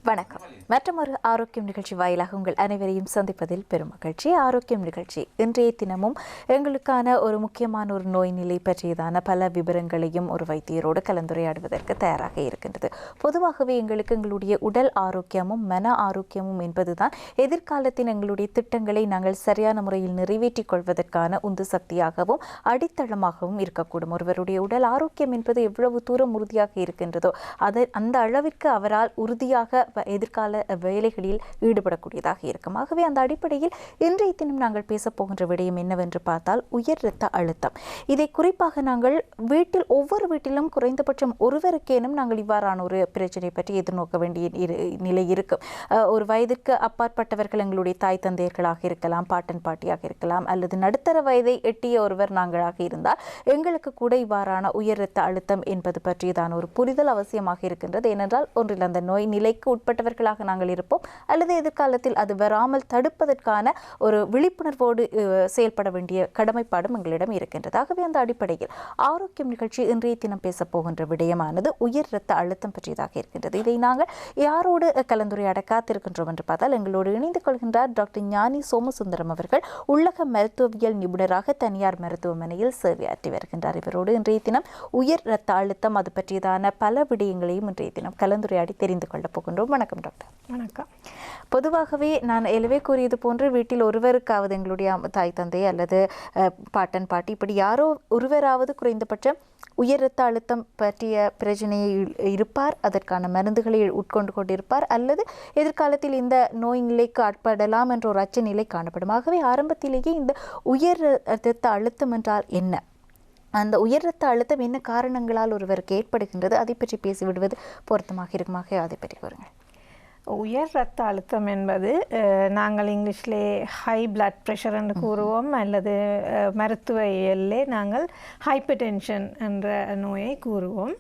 வணக்கம். மற்றொரு ஆரோக்கியம் நிகழ்ச்சி வாயிலாக உங்கள் அனைவரையும் சந்திப்பதில் பெரும் மகிழ்ச்சி. ஆரோக்கியம் நிகழ்ச்சி இன்றைய தினமும் எங்களுக்கான ஒரு முக்கியமான ஒரு நோய் நிலை பற்றியதான பல விவரங்களையும் ஒரு வைத்தியரோடு கலந்துரையாடுவதற்கு தயாராக இருக்கின்றது. பொதுவாகவே எங்களுடைய உடல் ஆரோக்கியமும் மன ஆரோக்கியமும் என்பதுதான் எதிர்காலத்தின் எங்களுடைய திட்டங்களை நாங்கள் சரியான முறையில் நிறைவேற்றிக் கொள்வதற்கான உந்து சக்தியாகவும் அடித்தளமாகவும் இருக்கக்கூடும். ஒருவருடைய உடல் ஆரோக்கியம் என்பது எவ்வளவு தூரம் உறுதியாக இருக்கின்றதோ அந்த அளவிற்கு அவரால் உறுதியாக எதிர்கால வேலைகளில் ஈடுபடக்கூடியதாக இருக்கும். ஆகவே அந்த அடிப்படையில் இன்றைய தினம் நாங்கள் பேசப் போகின்ற விடயம் என்னவென்று பார்த்தால் உயர் இரத்த அழுத்தம். இதை குறிப்பாக நாங்கள் ஒவ்வொரு வீட்டிலும் குறைந்தபட்சம் ஒருவருக்கேனும் நாங்கள் இவ்வாறான ஒரு பிரச்சனை பற்றி எதிர்நோக்க வேண்டிய நிலை இருக்கும். ஒரு வயதிற்கு அப்பாற்பட்டவர்கள் எங்களுடைய தாய் தந்தையர்களாக இருக்கலாம், பாட்டன் பாட்டியாக இருக்கலாம், அல்லது நடுத்தர வயதை எட்டிய ஒருவர் நாங்களாக இருந்தால் எங்களுக்கு கூட இவ்வாறான உயர் இரத்த அழுத்தம் என்பது பற்றியதான ஒரு புரிதல் அவசியமாக இருக்கின்றது. ஏனென்றால் ஒன்றில் அந்த நோய் நிலைக்கு உட்பட்டவர்களாக நாங்கள் இருப்போம், அல்லது எதிர்காலத்தில் அது வராமல் தடுப்பதற்கான ஒரு விழிப்புணர்வோடு செயல்பட வேண்டிய கடமைப்பாடும் எங்களிடம் இருக்கின்றது. ஆகவே அந்த அடிப்படையில் ஆரோக்கியம் நிகழ்ச்சி இன்றைய தினம் பேச போகின்ற விடயமானது உயர் இரத்த அழுத்தம் பற்றியதாக இருக்கின்றது. இதை நாங்கள் யாரோடு கலந்துரையாட காத்திருக்கின்றோம் என்று பார்த்தால் எங்களோடு இணைந்து கொள்கின்றார் டாக்டர் ஞானி சோமசுந்தரம் அவர்கள். உள்ளக மருத்துவவியல் நிபுணராக தனியார் மருத்துவமனையில் சேவையாற்றி வருகின்றார். இவரோடு இன்றைய தினம் உயர் இரத்த அழுத்தம் அது பற்றியதான பல விடயங்களையும் இன்றைய தினம் கலந்துரையாடி தெரிந்து கொள்ளப் போகின்றோம். வணக்கம் டாக்டர். வணக்கம். பொதுவாகவே நான் எலவே கூறியது போன்று வீட்டில் ஒருவருக்காவது எங்களுடைய தாய் தந்தை அல்லது பாட்டன் பாட்டி இப்படி யாரோ ஒருவராவது குறைந்தபட்சம் உயர் இரத்த அழுத்தம் பற்றிய பிரச்சனையை இருப்பார், அதற்கான மருந்துகளை உட்கொண்டு கொண்டிருப்பார், அல்லது எதிர்காலத்தில் இந்த நோய் நிலைக்கு ஆட்படலாம் என்ற ஒரு அச்ச நிலை காணப்படும். ஆகவே ஆரம்பத்திலேயே இந்த உயர் இரத்த அழுத்தம் என்றால் என்ன, அந்த உயர் இரத்த அழுத்தம் என்ன காரணங்களால் ஒருவருக்கு ஏற்படுகின்றது, அதை பற்றி பேசிவிடுவது பொருத்தமாக இருக்குமாக அதை பற்றி கூறுங்கள். உயர் இரத்த அழுத்தம் என்பது நாங்கள் இங்கிலீஷ்லே ஹை பிளட் ப்ரெஷர் என்று கூறுவோம், அல்லது மருத்துவயியல்லே நாங்கள் ஹைப்பர்டென்ஷன் என்ற நோயை கூறுவோம்.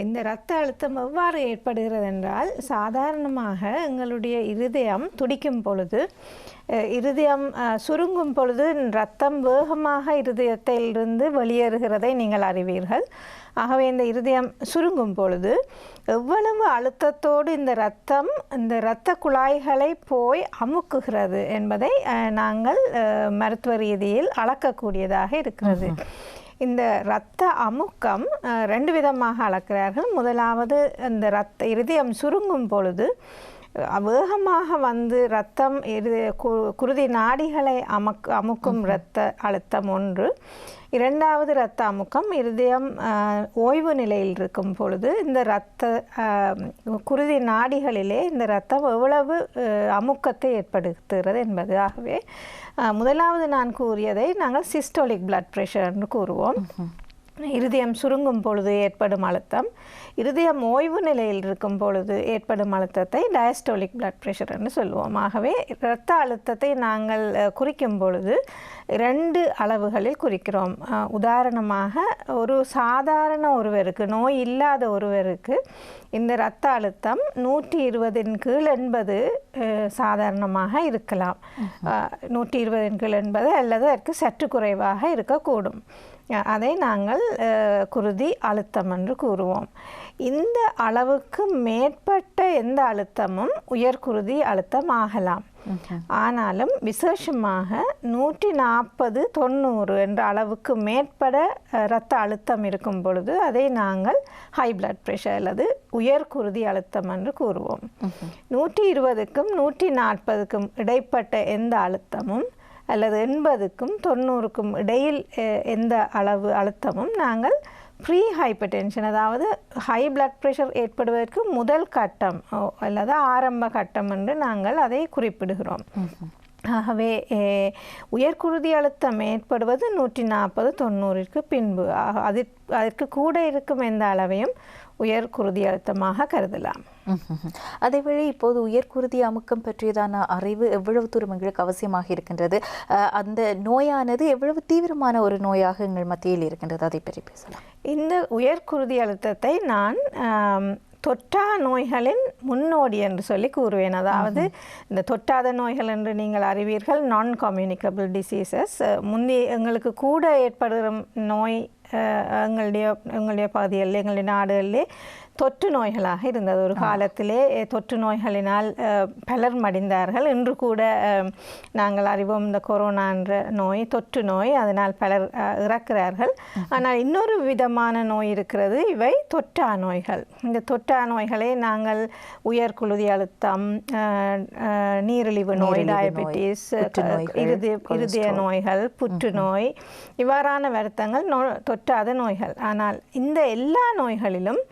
இந்த இரத்த அழுத்தம் எவ்வாறு ஏற்படுகிறது என்றால், சாதாரணமாக எங்களுடைய இருதயம் துடிக்கும் பொழுது, இருதயம் சுருங்கும் பொழுது இரத்தம் வேகமாக இருதயத்திலிருந்து வெளியேறுகிறதை நீங்கள் அறிவீர்கள். ஆகவே இந்த இருதயம் சுருங்கும் பொழுது எவ்வளவு அழுத்தத்தோடு இந்த இரத்த குழாய்களை போய் அமுக்குகிறது என்பதை நாங்கள் மருத்துவ ரீதியில் அளக்கக்கூடியதாக இருக்கிறது. இந்த இரத்த அமுக்கம் ரெண்டு விதமாக அளக்கிறார்கள். முதலாவது, இந்த இருதயம் சுருங்கும் பொழுது வேகமாக வந்து இரத்தம் குருதி நாடிகளை அமுக்கும் இரத்த அழுத்தம் ஒன்று. இரண்டாவது இரத்த அமுக்கம் இருதயம் ஓய்வு நிலையில் இருக்கும் பொழுது இந்த குருதி நாடிகளிலே இந்த இரத்தம் எவ்வளவு அமுக்கத்தை ஏற்படுத்துகிறது என்பது. ஆகவே முதலாவது நான் கூறியதை நாங்கள் சிஸ்டோலிக் பிளட் ப்ரெஷர் என்று கூறுவோம். இருதயம் சுருங்கும் பொழுது ஏற்படும் அழுத்தம், இருதயம் ஓய்வு நிலையில் இருக்கும் பொழுது ஏற்படும் அழுத்தத்தை டயஸ்டோலிக் பிளட் ப்ரெஷர் என்று சொல்லுவோம். ஆகவே இரத்த அழுத்தத்தை நாங்கள் குறிக்கும் பொழுது இரண்டு அளவுகளில் குறிக்கிறோம். உதாரணமாக, ஒரு சாதாரண ஒருவருக்கு, நோய் இல்லாத ஒருவருக்கு இந்த இரத்த அழுத்தம் 120 கீழ் 80 சாதாரணமாக இருக்கலாம். 120 கீழ் 80 அல்லது அதற்கு சற்று குறைவாக இருக்கக்கூடும். அதை நாங்கள் குருதி அழுத்தம் என்று கூறுவோம். இந்த அளவுக்கு மேற்பட்ட எந்த அழுத்தமும் உயர் குருதி அழுத்தம் ஆகலாம். ஆனாலும் விசேஷமாக 140-90 என்ற அளவுக்கு மேற்பட இரத்த அழுத்தம் இருக்கும் பொழுது அதை நாங்கள் ஹை பிளட் ப்ரெஷர் அல்லது உயர் குருதி அழுத்தம் என்று கூறுவோம். 120க்கும் 140க்கும் இடைப்பட்ட எந்த அழுத்தமும் அல்லது 80க்கும் 90க்கும் இடையில் எந்த அளவு அழுத்தமும் நாங்கள் ப்ரீ ஹைப்பர்டென்ஷன், அதாவது ஹை பிளட் ப்ரெஷர் ஏற்படுவதற்கு முதல் கட்டம் அல்லது ஆரம்ப கட்டம் என்று நாங்கள் அதை குறிப்பிடுகிறோம். ஆகவே உயர்குருதி அழுத்தம் ஏற்படுவது 140-90ற்கு பின்பு. அதற்கு கூட இருக்கும் எந்த அளவையும் உயர் குருதி அழுத்தமாக கருதலாம். அதேவேளை இப்போது உயர்குருதி அமுக்கம் பற்றியதான அறிவு எவ்வளவு தூரம் எங்களுக்கு அவசியமாக இருக்கின்றது, அந்த நோயானது எவ்வளவு தீவிரமான ஒரு நோயாக எங்கள் மத்தியில் இருக்கின்றது, அதை பற்றி பேசலாம். இந்த உயர்குருதி அழுத்தத்தை நான் தொற்றா நோய்களின் முன்னோடி என்று சொல்லி கூறுவேன். அதாவது இந்த தொட்டாத நோய்கள் என்று நீங்கள் அறிவீர்கள், நான் கம்யூனிகபிள் டிசீசஸ். முந்தி எங்களுக்கு கூட ஏற்படுகிற நோய் எங்களுடைய பகுதிகளில், எங்களுடைய நாடுகளிலே தொற்று நோய்களாக இருந்தது. ஒரு காலத்திலே தொற்று நோய்களினால் பலர் மடிந்தார்கள். இன்று கூட நாங்கள் அறிவோம் இந்த கொரோனா என்ற நோய் தொற்று நோய், அதனால் பலர் இறக்கிறார்கள். ஆனால் இன்னொரு விதமான நோய் இருக்கிறது, இவை தொற்றா நோய்கள். இந்த தொற்றா நோய்களை நாங்கள் உயர்குருதி அழுத்தம், நீரிழிவு நோய், டயபெட்டிஸ், இருதய நோய்கள், புற்றுநோய், இவ்வாறான வருத்தங்கள் தொற்றாத நோய்கள். ஆனால் இந்த எல்லா நோய்களிலும்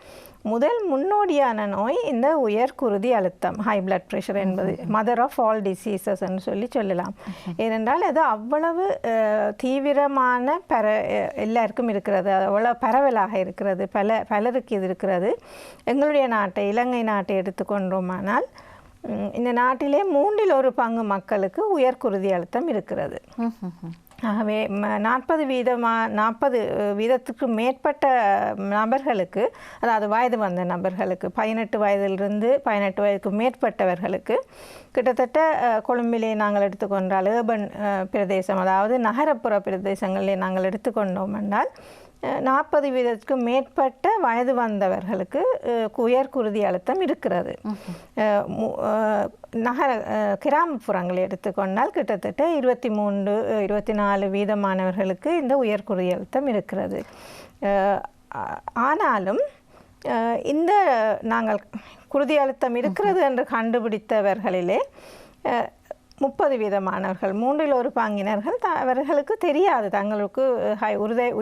முதல் முன்னோடியான நோய் இந்த உயர்குருதி அழுத்தம், ஹை பிளட் ப்ரெஷர் என்பது மதர் ஆஃப் ஆல் டிசீசஸ் என்று சொல்லலாம். ஏனென்றால் அது அவ்வளவு தீவிரமான எல்லாருக்கும் இருக்கிறது, அவ்வளவு பரவலாக இருக்கிறது, பலருக்கு இது இருக்கிறது. எங்களுடைய நாட்டை, இலங்கை நாட்டை எடுத்துக்கொண்டோமானால் இந்த நாட்டிலே 1/3 மக்களுக்கு உயர்குருதி அழுத்தம் இருக்கிறது. ஆகவே 40 வீதத்துக்கு மேற்பட்ட நபர்களுக்கு, அதாவது வயது வந்த நபர்களுக்கு, 18 வயதிலிருந்து 18 வயதுக்கு மேற்பட்டவர்களுக்கு, கிட்டத்தட்ட கொழும்பிலே நாங்கள் எடுத்துக்கொண்டால் ஏர்பன் பிரதேசம், அதாவது நகரப்புற பிரதேசங்களிலே நாங்கள் எடுத்துக்கொண்டோம் என்றால் 40 வீதத்துக்கு மேற்பட்ட வயது வந்தவர்களுக்கு உயர்குருதி அழுத்தம் இருக்கிறது. கிராமப்புறங்களை எடுத்துக்கொண்டால் கிட்டத்தட்ட 23-24 வீதமானவர்களுக்கு இந்த உயர்குருதி அழுத்தம் இருக்கிறது. ஆனாலும் இந்த நாங்கள் குருதி அழுத்தம் இருக்கிறது என்று கண்டுபிடித்தவர்களிலே 30 வீதமானவர்கள், 1/3 அவர்களுக்கு தெரியாது தங்களுக்கு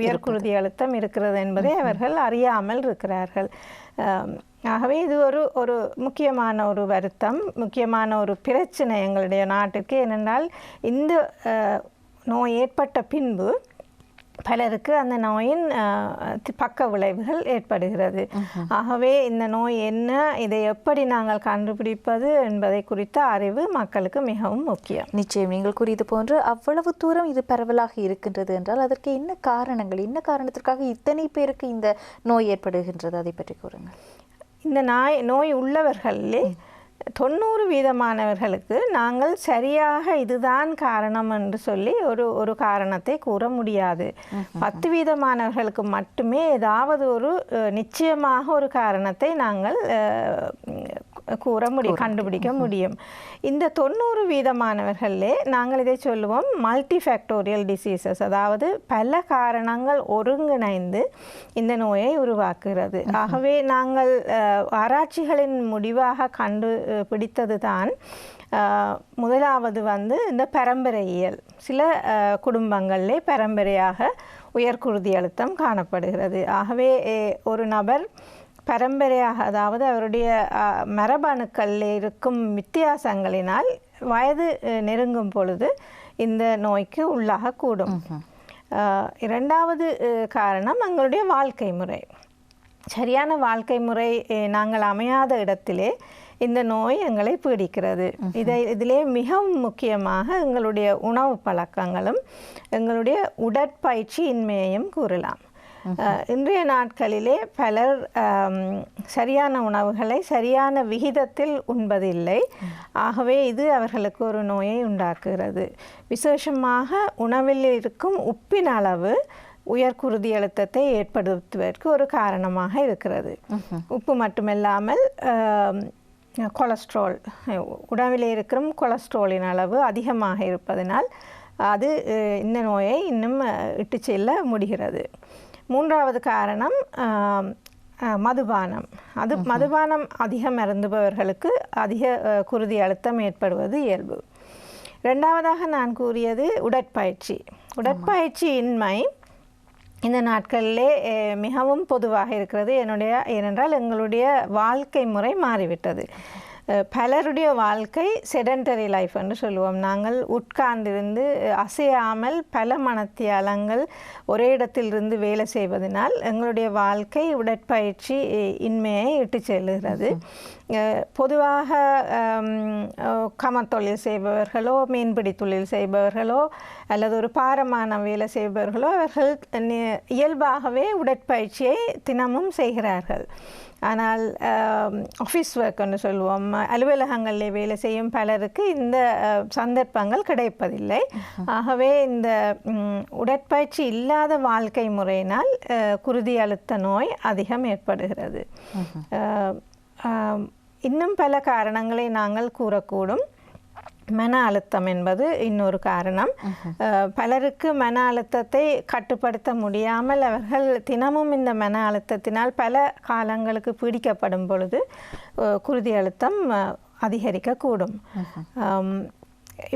உயர்குருதி அழுத்தம் இருக்கிறது என்பதை அவர்கள் அறியாமல் இருக்கிறார்கள். ஆகவே இது ஒரு முக்கியமான ஒரு வருத்தம், முக்கியமான ஒரு பிரச்சனை எங்களுடைய நாட்டிற்கு. ஏனென்றால் இந்த நோய் ஏற்பட்ட பின்பு பலருக்கு அந்த நோயின் பக்க விளைவுகள் ஏற்படுகிறது. ஆகவே இந்த நோய் என்ன, இதை எப்படி நாங்கள் கண்டுபிடிப்பது என்பதை குறித்த அறிவு மக்களுக்கு மிகவும் முக்கியம். நிச்சயம் நீங்கள் கூறியது போன்று அவ்வளவு தூரம் இது பரவலாக இருக்கின்றது என்றால் அதற்கு என்ன காரணங்கள், என்ன காரணத்திற்காக இத்தனை பேருக்கு இந்த நோய் ஏற்படுகின்றது, அதை பற்றி கூறுங்கள். இந்த நோய் உள்ளவர்களே 90 வீதமானவர்களுக்கு நாங்கள் சரியாக இதுதான் காரணம் என்று சொல்லி ஒரு காரணத்தை கூற முடியாது. 10 வீதமானவர்களுக்கு மட்டுமே ஏதாவது ஒரு நிச்சயமாக ஒரு காரணத்தை நாங்கள் கண்டுபிடிக்க முடியும். இந்த 90 வீதமானவர்களே நாங்கள் இதை சொல்லுவோம் மல்டிஃபேக்டோரியல் டிசீசஸ், அதாவது பல காரணங்கள் ஒருங்கிணைந்து இந்த நோயை உருவாக்குகிறது. ஆகவே நாங்கள் ஆராய்ச்சிகளின் முடிவாக கண்டுபிடித்தது தான் முதலாவது இந்த பரம்பரையியல். சில குடும்பங்களிலே பரம்பரையாக உயர்குருதி அழுத்தம் காணப்படுகிறது. ஆகவே ஒரு நபர் பரம்பரையாக, அதாவது அவருடைய மரபணுக்களில் இருக்கும் வித்தியாசங்களினால் வயது நெருங்கும் பொழுது இந்த நோய்க்கு உள்ளாகக்கூடும். இரண்டாவது காரணம் எங்களுடைய வாழ்க்கை முறை. சரியான வாழ்க்கை முறை நாங்கள் அமையாத இடத்திலே இந்த நோய் எங்களை பீடிக்கிறது. இதிலே மிகவும் முக்கியமாக எங்களுடைய உணவு பழக்கங்களும் எங்களுடைய உடற்பயிற்சி இன்மையையும் கூறலாம். இன்றைய நாட்களிலே பலர் சரியான உணவுகளை சரியான விகிதத்தில் உண்பதில்லை. ஆகவே இது அவர்களுக்கு ஒரு நோயை உண்டாக்குகிறது. விசேஷமாக உணவில் இருக்கும் உப்பின் அளவு உயர்குருதி அழுத்தத்தை ஏற்படுத்துவதற்கு ஒரு காரணமாக இருக்கிறது. உப்பு மட்டுமில்லாமல் கொலஸ்ட்ரால், உணவில் இருக்கும் கொலஸ்ட்ராலின் அளவு அதிகமாக இருப்பதனால் அது இந்த நோயை இன்னும் இட்டு செல்ல முடிகிறது. மூன்றாவது காரணம் மதுபானம். மதுபானம் அதிகம் அருந்துபவர்களுக்கு அதிக குருதி அழுத்தம் ஏற்படுவது இயல்பு. இரண்டாவதாக நான் கூறியது உடற்பயிற்சி இன்மை இந்த நாட்களிலே மிகவும் பொதுவாக இருக்கிறது. ஏனென்றால் எங்களுடைய வாழ்க்கை முறை மாறிவிட்டது. பலருடைய வாழ்க்கை செடென்டரி லைஃப் என்று சொல்லுவோம். நாங்கள் உட்கார்ந்திருந்து அசையாமல் பல மணத்தியாலங்கள் ஒரே இடத்திலிருந்து வேலை செய்வதனால் எங்களுடைய வாழ்க்கை உடற்பயிற்சி இன்மையை இட்டு செல்லுகிறது. பொதுவாக கமத்தொழில் செய்பவர்களோ மீன்பிடி தொழில் செய்பவர்களோ அல்லது ஒரு பாரமான வேலை செய்பவர்களோ அவர்கள் இயல்பாகவே உடற்பயிற்சியை தினமும் செய்கிறார்கள். ஆனால் ஆஃபீஸ் ஒர்க் என்று சொல்லுவோம், அலுவலகங்களில் வேலை செய்யும் பலருக்கு இந்த சந்தர்ப்பங்கள் கிடைப்பதில்லை. ஆகவே இந்த உடற்பயிற்சி இல்லாத வாழ்க்கை முறையினால் குருதி அழுத்த நோய் அதிகம் ஏற்படுகிறது. இன்னும் பல காரணங்களை நாங்கள் கூறக்கூடும். மன அழுத்தம் என்பது இன்னொரு காரணம். பலருக்கு மன அழுத்தத்தை கட்டுப்படுத்த முடியாமல் அவர்கள் தினமும் இந்த மன அழுத்தத்தினால் பல காலங்களுக்கு பீடிக்கப்படும் பொழுது குருதி அழுத்தம் அதிகரிக்கக்கூடும்.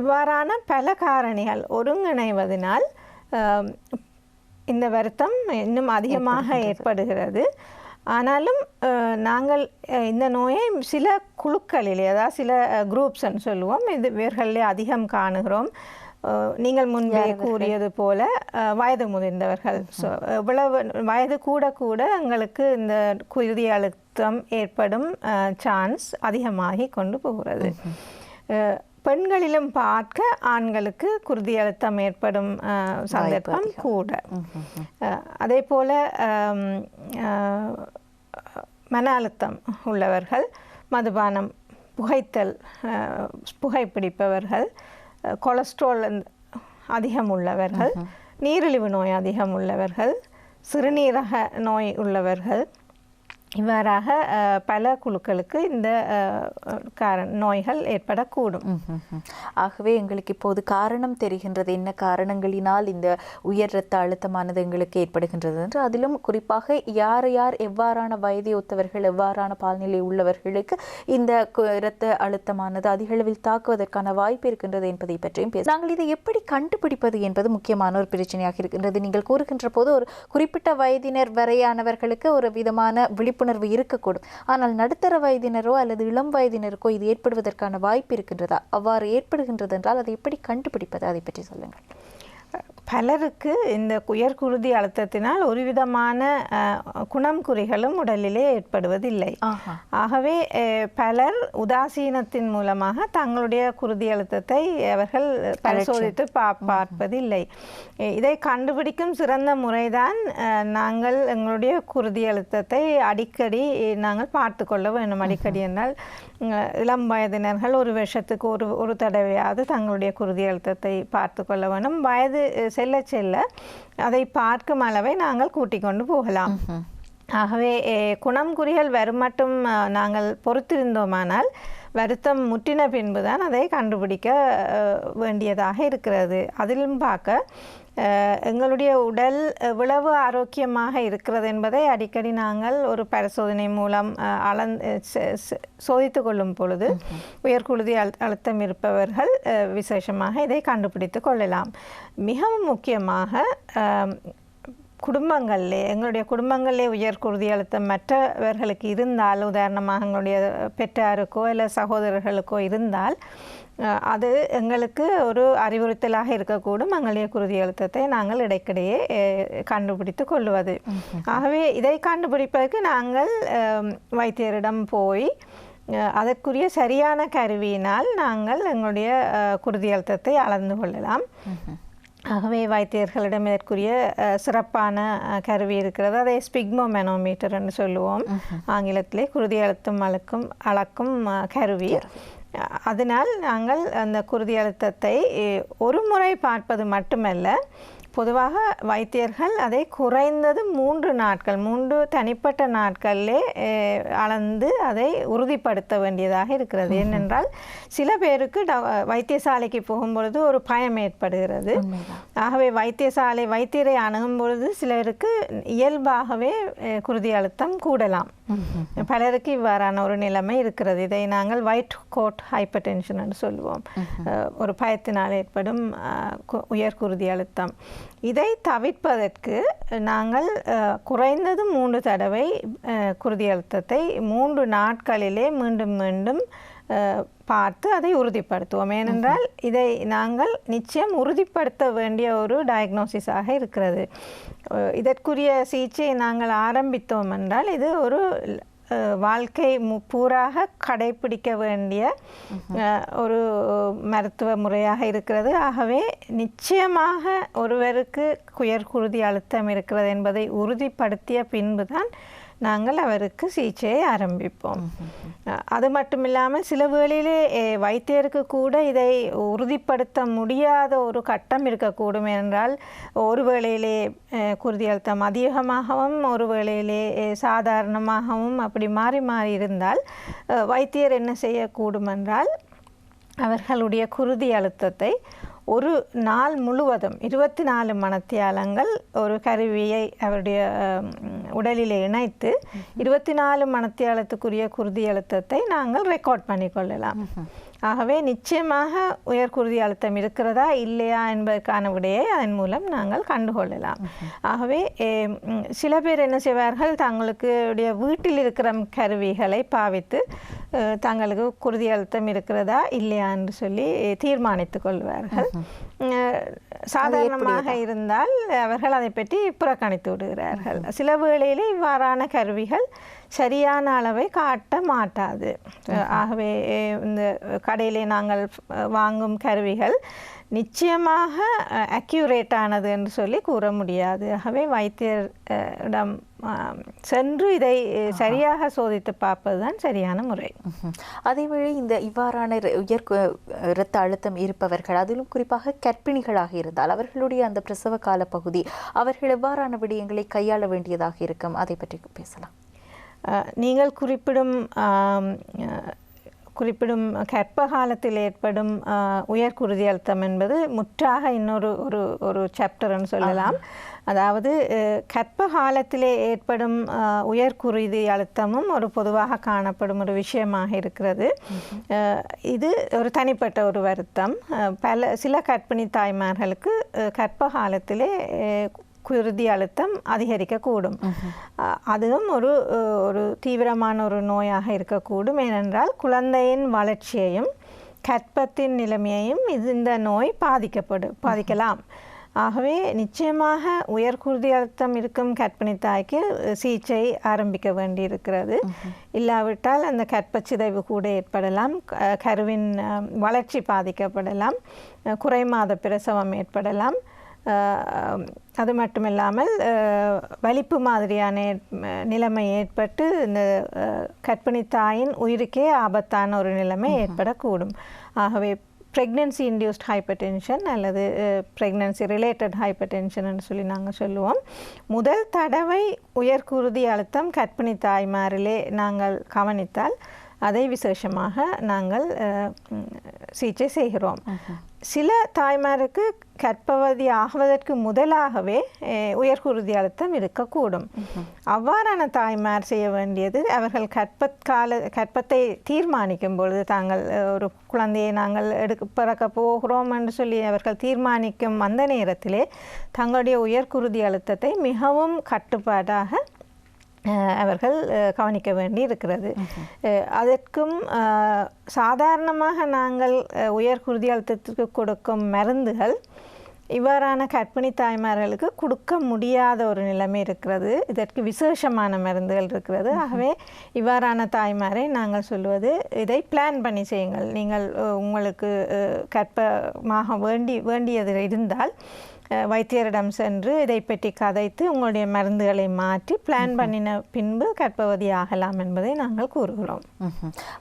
இவ்வாறான பல காரணிகள் ஒருங்கிணைவதனால் இந்த வருத்தம் இன்னும் அதிகமாக ஏற்படுகிறது. ஆனாலும் நாங்கள் இந்த நோயை சில குழுக்களிலே, அதாவது சில குரூப்ஸ்ன்னு சொல்லுவோம், இவர்களிலே அதிகம் காணுகிறோம். நீங்கள் முன்பே கூறியது போல வயது முதிர்ந்தவர்கள். இவ்வளவு வயது கூட கூட எங்களுக்கு இந்த குருதி அழுத்தம் ஏற்படும் சான்ஸ் அதிகமாகி கொண்டு போகிறது. பெண்களிலும் பார்க்க ஆண்களுக்கு குருதி அழுத்தம் ஏற்படும் சந்தர்ப்பம் கூட. அதே போல மன அழுத்தம் உள்ளவர்கள், மதுபானம், புகைத்தல், புகைப்பிடிப்பவர்கள், கொலஸ்ட்ரால் அதிகம் உள்ளவர்கள், நீரிழிவு நோய் அதிகம் உள்ளவர்கள், சிறுநீரக நோய் உள்ளவர்கள், இவ்வாறாக பல குழுக்களுக்கு இந்த நோய்கள் ஏற்படக்கூடும். ஆகவே எங்களுக்கு இப்போது காரணம் தெரிகின்றது, என்ன காரணங்களினால் இந்த உயர் இரத்த அழுத்தமானது எங்களுக்கு ஏற்படுகின்றது என்று. அதிலும் குறிப்பாக யார் யார் எவ்வாறான வயதை ஒத்தவர்கள், எவ்வாறான பால்நிலை உள்ளவர்களுக்கு இந்த இரத்த அழுத்தமானது அதிக அளவில் தாக்குவதற்கான வாய்ப்பு இருக்கின்றது என்பதை பற்றியும் பேச. நாங்கள் இதை எப்படி கண்டுபிடிப்பது என்பது முக்கியமான ஒரு பிரச்சனையாக இருக்கின்றது. நீங்கள் கூறுகின்ற போது ஒரு குறிப்பிட்ட வயதினர் வரையானவர்களுக்கு ஒரு விதமான விழிப்புணர்வு இருக்கக்கூடும். ஆனால் நடுத்தர வயதினரோ அல்லது இளம் வயதினருக்கோ இது ஏற்படுவதற்கான வாய்ப்பு இருக்கின்றதா? அவ்வாறு ஏற்படுகின்றது என்றால் அதை எப்படி கண்டுபிடிப்பது, அதை பற்றி சொல்லுங்கள். பலருக்கு இந்த உயர் குருதி அழுத்தத்தினால் ஒரு விதமான குணம் குறிகளும் உடலிலே ஏற்படுவதில்லை. ஆகவே பலர் உதாசீனத்தின் மூலமாக தங்களுடைய குருதி அழுத்தத்தை அவர்கள் பரிசோதித்து பார்ப்பதில்லை. இதை கண்டுபிடிக்கும் சிறந்த முறைதான் நாங்கள் எங்களுடைய குருதி அழுத்தத்தை அடிக்கடி நாங்கள் பார்த்து கொள்ள வேண்டும். அடிக்கடி என்றால் இளம் வயதினர்கள் ஒரு வருஷத்துக்கு ஒரு தடவையாவது தங்களுடைய குருதி அழுத்தத்தை பார்த்து கொள்ள வேண்டும். வயது செல்ல செல்ல அதை பார்க்கும் அளவை நாங்கள் கூட்டிக் கொண்டு போகலாம். ஆகவே குணம் குறிகள் வரும் மட்டும் நாங்கள் பொறுத்திருந்தோமானால் வருத்தம் முற்றின பின்புதான் அதை கண்டுபிடிக்க வேண்டியதாக இருக்கிறது. அதிலும் பார்க்க எங்களுடைய உடல் எவ்வளவு ஆரோக்கியமாக இருக்கிறது என்பதை அடிக்கடி நாங்கள் ஒரு பரிசோதனை மூலம் சோதித்து கொள்ளும் பொழுது உயர்குருதி அழுத்தம் இருப்பவர்கள் விசேஷமாக இதை கண்டுபிடித்து கொள்ளலாம். மிகவும் முக்கியமாக குடும்பங்களிலே, எங்களுடைய குடும்பங்களிலே உயர் குருதி அழுத்தம் மற்றவர்களுக்கு இருந்தால், உதாரணமாக எங்களுடைய பெற்றாருக்கோ இல்லை சகோதரர்களுக்கோ இருந்தால் அது எங்களுக்கு ஒரு அறிவுறுத்தலாக இருக்கக்கூடும். எங்களுடைய குருதி அழுத்தத்தை நாங்கள் இடைக்கிடையே கண்டுபிடித்து கொள்வது. ஆகவே இதை கண்டுபிடிப்பதற்கு நாங்கள் வைத்தியரிடம் போய் அதற்குரிய சரியான கருவியினால் நாங்கள் எங்களுடைய குருதி அழுத்தத்தை அளந்து கொள்ளலாம். ஆகவே வைத்தியர்களிடம் இதற்குரிய சிறப்பான கருவி இருக்கிறது. அதை ஸ்பிக்மோமெனோமீட்டர் என்று சொல்லுவோம் ஆங்கிலத்திலே. குருதி அழுத்தம் அளக்கும் கருவி. அதனால் நாங்கள் அந்த குருதி அழுத்தத்தை ஒரு முறை பார்ப்பது மட்டுமல்ல, பொதுவாக வைத்தியர்கள் அதை குறைந்தது 3 நாட்கள், 3 தனிப்பட்ட நாட்களிலே அளந்து அதை உறுதிப்படுத்த வேண்டியதாக இருக்கிறது. ஏனென்றால் சில பேருக்கு வைத்தியசாலைக்கு போகும்பொழுது ஒரு பயம் ஏற்படுகிறது. ஆகவே வைத்தியரை அணுகும் பொழுது சிலருக்கு இயல்பாகவே குருதி அழுத்தம் கூடலாம். பலருக்கு இவ்வாறான ஒரு நிலைமை இருக்கிறது. இதை நாங்கள் ஒயிட் கோட் ஹைப்பர்டென்ஷன் என்று சொல்லுவோம். ஒரு பயத்தினால் ஏற்படும் உயர் குருதி அழுத்தம். இதை தவிர்ப்பதற்கு நாங்கள் குறைந்தது 3 தடவை குருதி அழுத்தத்தை 3 நாட்களிலே மீண்டும் மீண்டும் பார்த்து அதை உறுதிப்படுத்துவோம். ஏனென்றால் இதை நாங்கள் நிச்சயம் உறுதிப்படுத்த வேண்டிய ஒரு டயக்னோசிஸாக இருக்கிறது. இதற்குரிய சிகிச்சையை நாங்கள் ஆரம்பித்தோம் என்றால் இது ஒரு வாழ்க்கை பூராக கடைபிடிக்க வேண்டிய ஒரு மருத்துவ முறையாக இருக்கிறது. ஆகவே நிச்சயமாக ஒருவருக்கு உயர்குருதி அழுத்தம் இருக்கிறது என்பதை உறுதிப்படுத்திய பின்புதான் நாங்கள் அவருக்கு சிகிச்சையை ஆரம்பிப்போம். அது மட்டும் இல்லாமல் சில வேளையிலே வைத்தியருக்கு கூட இதை உறுதிப்படுத்த முடியாத ஒரு கட்டம் இருக்கக்கூடும். என்றால் ஒரு வேளையிலே குருதி அழுத்தம் அதிகமாகவும் ஒரு வேளையிலே சாதாரணமாகவும் அப்படி மாறி மாறி இருந்தால் வைத்தியர் என்ன செய்யக்கூடும் என்றால் அவர்களுடைய குருதி அழுத்தத்தை ஒரு நாள் முழுவதும் 24 மணித்தியாலங்கள் ஒரு கருவியை அவருடைய உடலில் இணைத்து 24 மணித்தியாலத்துக்குரிய குருதி அழுத்தத்தை நாங்கள் ரெக்கார்ட் பண்ணிக்கொள்ளலாம். ஆகவே நிச்சயமாக உயர் குருதி அழுத்தம் இருக்கிறதா இல்லையா என்பதற்கான விடையை அதன் மூலம் நாங்கள் கண்டுகொள்ளலாம். ஆகவே சில பேர் என்ன செய்வார்கள், தங்களுக்கு வீட்டில் இருக்கிற கருவிகளை பாவித்து தங்களுக்கு குருதி அழுத்தம் இருக்கிறதா இல்லையா என்று சொல்லி தீர்மானித்து கொள்வார்கள். சாதாரணமாக இருந்தால் அவர்கள் அதை பற்றி புறக்கணித்து விடுகிறார்கள். சில வேளையில் இவ்வாறான கருவிகள் சரியான அளவை காட்ட மாட்டாது. ஆகவே இந்த கடையிலே நாங்கள் வாங்கும் கருவிகள் நிச்சயமாக அக்யூரேட்டானது என்று சொல்லி கூற முடியாது. ஆகவே வைத்தியரிடம் சென்று இதை சரியாக சோதித்து பார்ப்பதுதான் சரியான முறை. அதேவேளை இந்த இவ்வாறான உயர் இரத்த அழுத்தம் இருப்பவர்கள், அதிலும் குறிப்பாக கர்ப்பிணிகளாக இருந்தால் அவர்களுடைய அந்த பிரசவ கால பகுதி அவர்கள் எவ்வாறான விடயங்களை கையாள வேண்டியதாக இருக்கும், அதை பற்றி பேசலாம். நீங்கள் குறிப்பிடும் கர்ப்ப காலத்தில் ஏற்படும் உயர் குருதி அழுத்தம் என்பது முற்றாக இன்னொரு ஒரு சாப்டர்னு சொல்லலாம். அதாவது கர்ப்ப காலத்திலே ஏற்படும் உயர் குருதி அழுத்தமும் ஒரு பொதுவாக காணப்படும் ஒரு விஷயமாக இருக்கிறது. இது ஒரு தனிப்பட்ட ஒரு வருத்தம். சில கர்ப்பிணி தாய்மார்களுக்கு கர்ப்ப காலத்திலே குருதி அழுத்தம் அதிகரிக்கக்கூடும். அதுவும் ஒரு தீவிரமான ஒரு நோயாக இருக்கக்கூடும். ஏனென்றால் குழந்தையின் வளர்ச்சியையும் கர்ப்பத்தின் நிலைமையையும் இந்த நோய் பாதிக்கலாம். ஆகவே நிச்சயமாக உயர் குருதி அழுத்தம் இருக்கும் கர்ப்பிணி தாய்க்கு சிகிச்சை ஆரம்பிக்க வேண்டியிருக்கிறது. இல்லாவிட்டால் அந்த கர்ப்பச்சிதைவு கூட ஏற்படலாம், கருவின் வளர்ச்சி பாதிக்கப்படலாம், குறைமாத பிரசவம் ஏற்படலாம். அது மட்டுமில்லாமல் வலிப்பு மாதிரியான நிலைமை ஏற்பட்டு இந்த கர்ப்பிணி தாயின் உயிருக்கே ஆபத்தான ஒரு நிலைமை ஏற்படக்கூடும். ஆகவே ப்ரெக்னன்சி இன்டியூஸ்ட் ஹைப்பர் டென்ஷன் அல்லது ப்ரெக்னன்சி ரிலேட்டட் ஹைப்பர் டென்ஷன் சொல்லி நாங்கள் சொல்லுவோம். முதல் தடவை உயர்குருதி அழுத்தம் கர்ப்பிணி தாய்மாரிலே நாங்கள் கவனித்தால் அதை விசேஷமாக நாங்கள் சிகிச்சை செய்கிறோம். சில தாய்மாருக்கு கர்ப்பவதி ஆகுவதற்கு முதலாகவே உயர்குருதி அழுத்தம் இருக்கக்கூடும். அவ்வாறான தாய்மார் செய்ய வேண்டியது, அவர்கள் கர்ப்பத்தை தீர்மானிக்கும் பொழுது, தாங்கள் ஒரு குழந்தையை நாங்கள் பிறக்க போகிறோம் என்று சொல்லி அவர்கள் தீர்மானிக்கும் அந்த நேரத்திலே தங்களுடைய உயர்குருதி அழுத்தத்தை மிகவும் கட்டுப்பாடாக அவர்கள் கவனிக்க வேண்டி இருக்கிறது. அதற்கும் சாதாரணமாக நாங்கள் உயர் குருதி அழுத்தத்திற்கு கொடுக்கும் மருந்துகள் இவ்வாறான கர்ப்பிணி தாய்மார்களுக்கு கொடுக்க முடியாத ஒரு நிலைமை இருக்கிறது. இதற்கு விசேஷமான மருந்துகள் இருக்கிறது. ஆகவே இவ்வாறான தாய்மாரை நாங்கள் சொல்வது, இதை பிளான் பண்ணி செய்யுங்கள். நீங்கள் உங்களுக்கு கர்ப்பமாக வேண்டியது இருந்தால் வைத்தியரிடம் சென்று இதை பற்றி கதைத்து உங்களுடைய மருந்துகளை மாற்றி பிளான் பண்ணின பின்பு கர்ப்பவதி ஆகலாம் என்பதை நாங்கள் கூறுகிறோம்.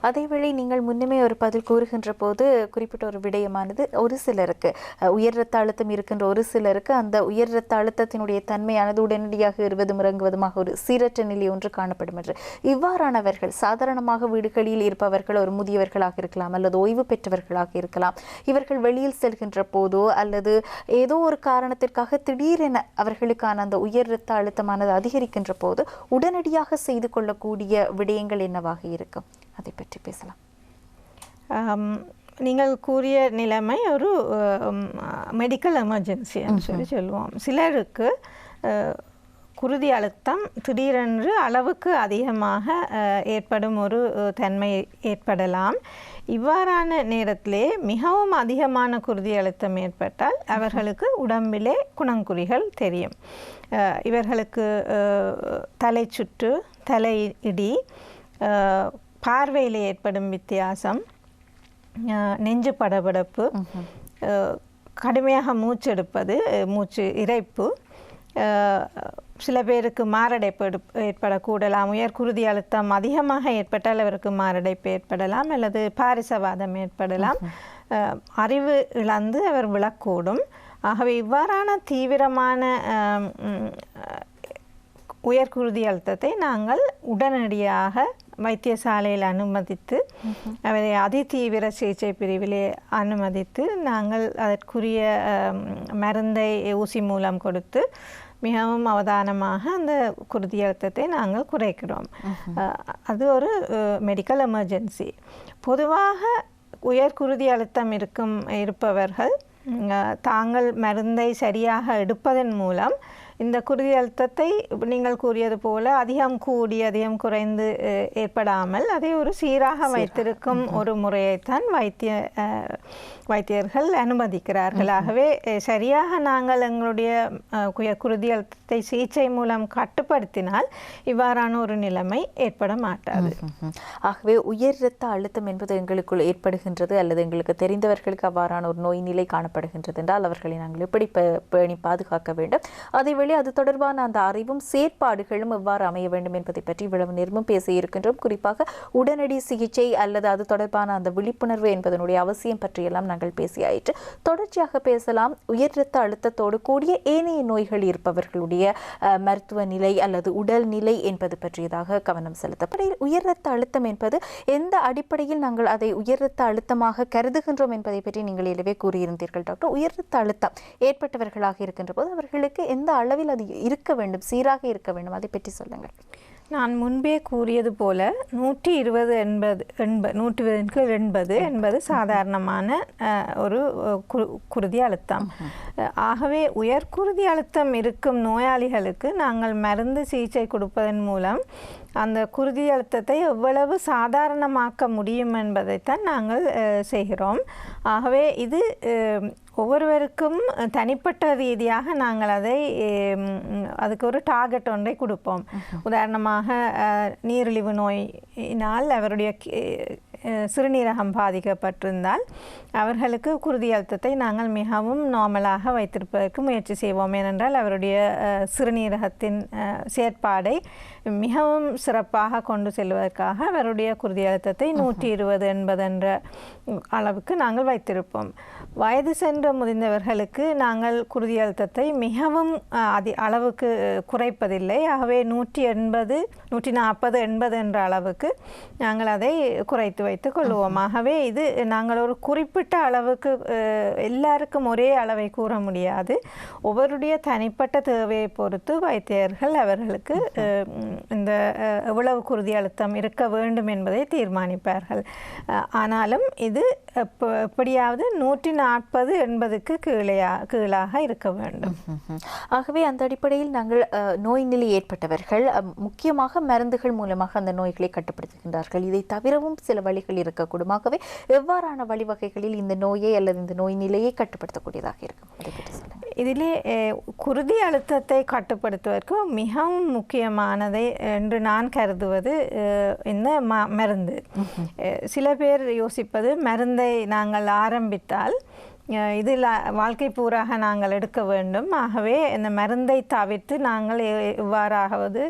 அதேவேளை நீங்கள் முன்னமே ஒரு பதில் கூறுகின்ற போது குறிப்பிட்ட ஒரு விடயமானது, ஒரு சிலருக்கு உயர் இரத்த அழுத்தம் இருக்கின்ற ஒரு சிலருக்கு அந்த உயர் இரத்த அழுத்தத்தினுடைய தன்மையானது உடனடியாக இருவதும் இறங்குவதுமாக ஒரு சீரற்ற நிலை ஒன்று காணப்படும் என்று. இவ்வாறானவர்கள் சாதாரணமாக வீடுகளில் இருப்பவர்கள், ஒரு முதியவர்களாக இருக்கலாம் அல்லது ஓய்வு பெற்றவர்களாக இருக்கலாம், இவர்கள் வெளியில் செல்கின்ற போதோ அல்லது ஏதோ ஒரு காரணத்திற்காக திடீரென அவர்களுக்கான அந்த உயர் இரத்த அழுத்தமானது அதிகரிக்கின்ற போது உடனடியாக செய்து கொள்ளக்கூடிய விடயங்கள் என்னவாக இருக்கும், அதை பற்றி பேசலாம். நீங்கள் கூறிய நிலைமை ஒரு மெடிக்கல் எமர்ஜென்சி சொல்லி சொல்லுவோம். சிலருக்கு குருதி அழுத்தம் திடீரென்று அளவுக்கு அதிகமாக ஏற்படும் ஒரு தன்மை ஏற்படலாம். இவ்வாறான நேரத்திலே மிகவும் அதிகமான குருதி அழுத்தம் ஏற்பட்டால் அவர்களுக்கு உடம்பிலே குணங்குறிகள் தெரியும். இவர்களுக்கு தலை சுற்று, தலையிடி, பார்வையில் ஏற்படும் வித்தியாசம், நெஞ்சு படபடப்பு, கடுமையாக மூச்செடுப்பது, மூச்சு இரைப்பு, சில பேருக்கு மாரடைப்பு ஏற்படக்கூடலாம். உயர் குருதி அழுத்தம் அதிகமாக ஏற்பட்டால் அவருக்கு மாரடைப்பு ஏற்படலாம் அல்லது பாரிசவாதம் ஏற்படலாம். அறிவு இழந்து அவர் விழக்கூடும். ஆகவே இவ்வாறான தீவிரமான உயர் குருதி அழுத்தத்தை நாங்கள் உடனடியாக வைத்தியசாலையில் அனுமதித்து அவரை அதிதீவிர சிகிச்சை பிரிவிலே அனுமதித்து நாங்கள் அதற்குரிய மருந்தை ஊசி மூலம் கொடுத்து மிகவும் அவதானமாக அந்த குருதி அழுத்தத்தை நாங்கள் குறைக்கிறோம். அது ஒரு மெடிக்கல் எமர்ஜென்சி. பொதுவாக உயர் குருதி அழுத்தம் இருப்பவர்கள் தாங்கள் மருந்தை சரியாக எடுப்பதன் மூலம் இந்த குருதி அழுத்தத்தை நீங்கள் கூறியது போல அதிகம் கூடி அதிகம் குறைந்து ஏற்படாமல் அதை ஒரு சீராக வைத்திருக்கும் ஒரு முறையைத்தான் வைத்தியர்கள் அனுமதிக்கிறார்கள். ஆகவே சரியாக நாங்கள் எங்களுடைய குருதி அழுத்தத்தை சிகிச்சை மூலம் கட்டுப்படுத்தினால் இவ்வாறான ஒரு நிலைமை ஏற்பட மாட்டாது. ஆகவே உயர் இரத்த அழுத்தம் என்பது எங்களுக்குள் ஏற்படுகின்றது அல்லது எங்களுக்கு தெரிந்தவர்களுக்கு அவ்வாறான ஒரு நோய் நிலை காணப்படுகின்றது என்றால் அவர்களை நாங்கள் எப்படி பேணி பாதுகாக்க வேண்டும், அதேவேளை அது தொடர்பான அந்த அறிவும் செயற்பாடுகளும் எவ்வாறு அமைய வேண்டும் என்பதை பற்றி இவ்வளவு நேரமும் பேசியிருக்கின்றோம். குறிப்பாக உடனடி சிகிச்சை அல்லது அது தொடர்பான அந்த விழிப்புணர்வு என்பதனுடைய அவசியம் பற்றியெல்லாம் நாங்கள் பேசியாயிற்று. தொடர்ச்சியாக பேசலாம். உயர் இரத்த அழுத்தத்தோடு கூடிய ஏனைய நோய்கள் இருப்பவர்களுடைய மருத்துவ நிலை அல்லது உடல் நிலை என்பது பற்றியதாக கவனம் செலுத்தப்படும். உயர் இரத்த அழுத்தம் என்பது எந்த அடிப்படையில் நாங்கள் அதை உயர் இரத்த அழுத்தமாக கருதுகின்றோம் என்பதை பற்றி நீங்கள் எனவே கூறியிருந்தீர்கள் டாக்டர். உயர் இரத்த அழுத்தம் ஏற்பட்டவர்களாக இருக்கின்ற போது அவர்களுக்கு எந்த அளவில் அது இருக்க வேண்டும், சீராக இருக்க வேண்டும், அதை பற்றி சொல்லுங்கள். நான் முன்பே கூறியது போல 120/80 என்பது சாதாரணமான ஒரு குருதி அழுத்தம். ஆகவே உயர் குருதி அழுத்தம் இருக்கும் நோயாளிகளுக்கு நாங்கள் மருந்து சிகிச்சை கொடுப்பதன் மூலம் அந்த குருதி அழுத்தத்தை எவ்வளவு சாதாரணமாக்க முடியும் என்பதைத்தான் நாங்கள் செய்கிறோம். ஆகவே இது ஒவ்வொருவருக்கும் தனிப்பட்ட ரீதியாக நாங்கள் அதுக்கு ஒரு டார்கெட் ஒன்றை கொடுப்போம். உதாரணமாக நீரிழிவு நோயினால் அவருடைய சிறுநீரகம் பாதிக்கப்பட்டிருந்தால் அவர்களுக்கு குருதி அழுத்தத்தை நாங்கள் மிகவும் நார்மலாக வைத்திருப்பதற்கு முயற்சி செய்வோம். ஏனென்றால் அவருடைய சிறுநீரகத்தின் செயற்பாடை மிகவும் சிறப்பாக கொண்டு செல்வதற்காக அவருடைய குருதி அழுத்தத்தை 120/80 என்ற அளவுக்கு நாங்கள் வைத்திருப்போம். வயது சென்ற முதிர்ந்தவர்களுக்கு நாங்கள் குருதி அழுத்தத்தை மிகவும் அளவுக்கு குறைப்பதில்லை. ஆகவே 180, 140/80 என்ற அளவுக்கு நாங்கள் அதை குறைத்து வைத்துக் கொள்வோம். ஆகவே இது நாங்கள் ஒரு குறிப்பிட்ட அளவுக்கு எல்லாருக்கும் ஒரே அளவை கூற முடியாது. ஒவ்வொருடைய தனிப்பட்ட தேவையை பொறுத்து வைத்தியர்கள் அவர்களுக்கு இந்த எவ்வளவு குருதி அழுத்தம் இருக்க வேண்டும் என்பதை தீர்மானிப்பார்கள். ஆனாலும் இது எப்படியாவது 140/80க்கு கீழாக இருக்க வேண்டும். ஆகவே அந்த அடிப்படையில் நாங்கள் நோய் நிலை ஏற்பட்டவர்கள் முக்கியமாக மருந்துகள் மூலமாக அந்த நோய்களை கட்டுப்படுத்துகின்றார்கள். இதை தவிரவும் சில வழிகள் இருக்கக்கூடும். ஆகவே எவ்வாறான வழிவகைகளில் இந்த நோயை அல்லது இந்த நோய் நிலையை கட்டுப்படுத்தக்கூடியதாக இருக்கும், அதை பற்றி சொல்லுங்கள். இதிலே குருதி அழுத்தத்தை கட்டுப்படுத்துவதற்கு மிகவும் முக்கியமானதை என்று நான் கருதுவது இந்த மருந்து. சில பேர் யோசிப்பது மருந்தை நாங்கள் ஆரம்பித்தால் இதில் வாழ்க்கை பூராக நாங்கள் எடுக்க வேண்டும். ஆகவே இந்த மருந்தை தவிர்த்து நாங்கள் எவ்வாறாவது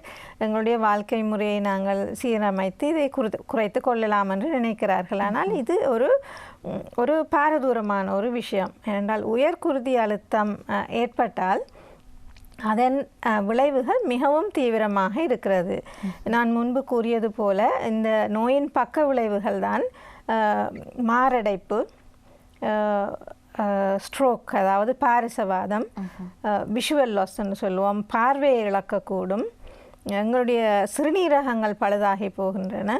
எங்களுடைய வாழ்க்கை முறையை நாங்கள் சீரமைத்து இதை குறைத்து கொள்ளலாம் என்று நினைக்கிறார்கள். ஆனால் இது ஒரு பாரதூரமான ஒரு விஷயம். ஏனென்றால் உயர் குருதி அழுத்தம் ஏற்பட்டால் அதன் விளைவுகள் மிகவும் தீவிரமாக இருக்கிறது. நான் முன்பு கூறியது போல இந்த நோயின் பக்க விளைவுகள் தான் மாரடைப்பு, ஸ்ட்ரோக், அதாவது பாரிசவாதம், விஷுவல் லாஸ் என்று சொல்லுவோம், பார்வையை இழக்கக்கூடும், எங்களுடைய சிறுநீரகங்கள் பழுதாகி போகின்றன,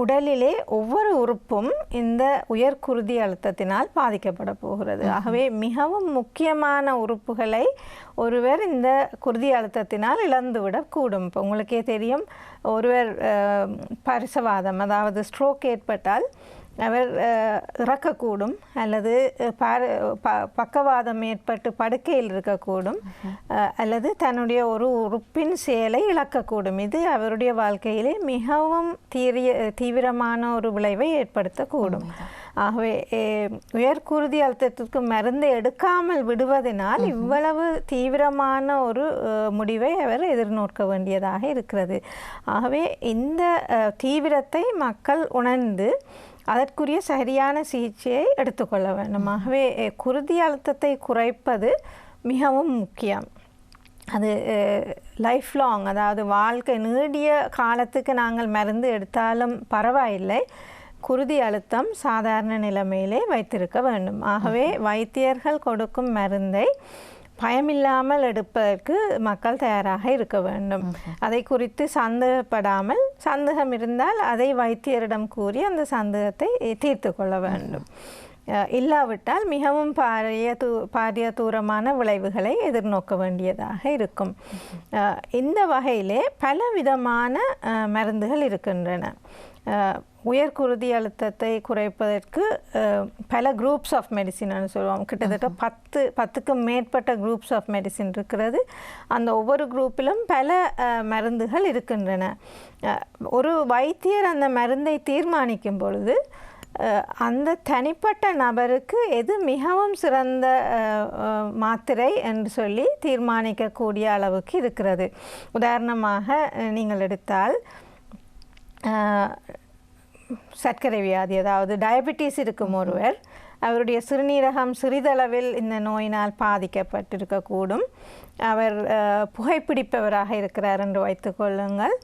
உடலிலே ஒவ்வொரு உறுப்பும் இந்த உயர் குருதி அழுத்தத்தினால் பாதிக்கப்பட போகிறது. ஆகவே மிகவும் முக்கியமான உறுப்புகளை ஒருவர் இந்த குருதி அழுத்தத்தினால் இழந்துவிடக்கூடும். இப்போ உங்களுக்கே தெரியும், ஒருவர் பரிசவாதம் அதாவது ஸ்ட்ரோக் ஏற்பட்டால் அவர் இறக்கக்கூடும், அல்லது பக்கவாதம் ஏற்பட்டு படுக்கையில் இருக்கக்கூடும், அல்லது தன்னுடைய ஒரு உறுப்பின் செயலை இழக்கக்கூடும். இது அவருடைய வாழ்க்கையிலே மிகவும் தீவிரமான ஒரு விளைவை ஏற்படுத்தக்கூடும். ஆகவே உயர்குருதி அழுத்தத்திற்கு மருந்து எடுக்காமல் விடுவதனால் இவ்வளவு தீவிரமான ஒரு முடிவை அவர் எதிர்நோக்க வேண்டியதாக இருக்கிறது. ஆகவே இந்த தீவிரத்தை மக்கள் உணர்ந்து அதற்குரிய சரியான சிகிச்சையை எடுத்துக்கொள்ள வேண்டும். ஆகவே குருதி அழுத்தத்தை குறைப்பது மிகவும் முக்கியம். அது லைஃப் லாங், அதாவது வாழ்க்கை நீடிய காலத்துக்கு நாங்கள் மருந்து எடுத்தாலும் பரவாயில்லை, குருதி அழுத்தம் சாதாரண நிலைமையிலே வைத்திருக்க வேண்டும். ஆகவே வைத்தியர்கள் கொடுக்கும் மருந்தை பயமில்லாமல் எடுப்பதற்கு மக்கள் தயாராக இருக்க வேண்டும். அதை குறித்து சந்தேகப்படாமல், சந்தேகம் இருந்தால் அதை வைத்தியரிடம் கூறி அந்த சந்தேகத்தை தீர்த்து கொள்ள வேண்டும். இல்லாவிட்டால் மிகவும் பாரிய தூரமான விளைவுகளை எதிர்நோக்க வேண்டியதாக இருக்கும். இந்த வகையிலே பலவிதமான மருந்துகள் இருக்கின்றன. உயர்குருதி அழுத்தத்தை குறைப்பதற்கு பல குரூப்ஸ் ஆஃப் மெடிசின்னு சொல்லுவோம். கிட்டத்தட்ட 10க்கும் மேற்பட்ட குரூப்ஸ் ஆஃப் மெடிசின் இருக்கிறது. அந்த ஒவ்வொரு குரூப்பிலும் பல மருந்துகள் இருக்கின்றன. ஒரு வைத்தியர் அந்த மருந்தை தீர்மானிக்கும் பொழுது அந்த தனிப்பட்ட நபருக்கு எது மிகவும் சிறந்த மாத்திரை என்று சொல்லி தீர்மானிக்கக்கூடிய அளவுக்கு இருக்கிறது. உதாரணமாக நீங்கள் எடுத்தால் சர்க்கரை வியாதி, அதாவது டயபெட்டிஸ் இருக்கும் ஒருவர், அவருடைய சிறுநீரகம் சிறிதளவில் இந்த நோயினால் பாதிக்கப்பட்டிருக்கக்கூடும். அவர் புகைப்பிடிப்பவராக இருக்கிறார் என்று வைத்துக்கொள்ளுங்கள்.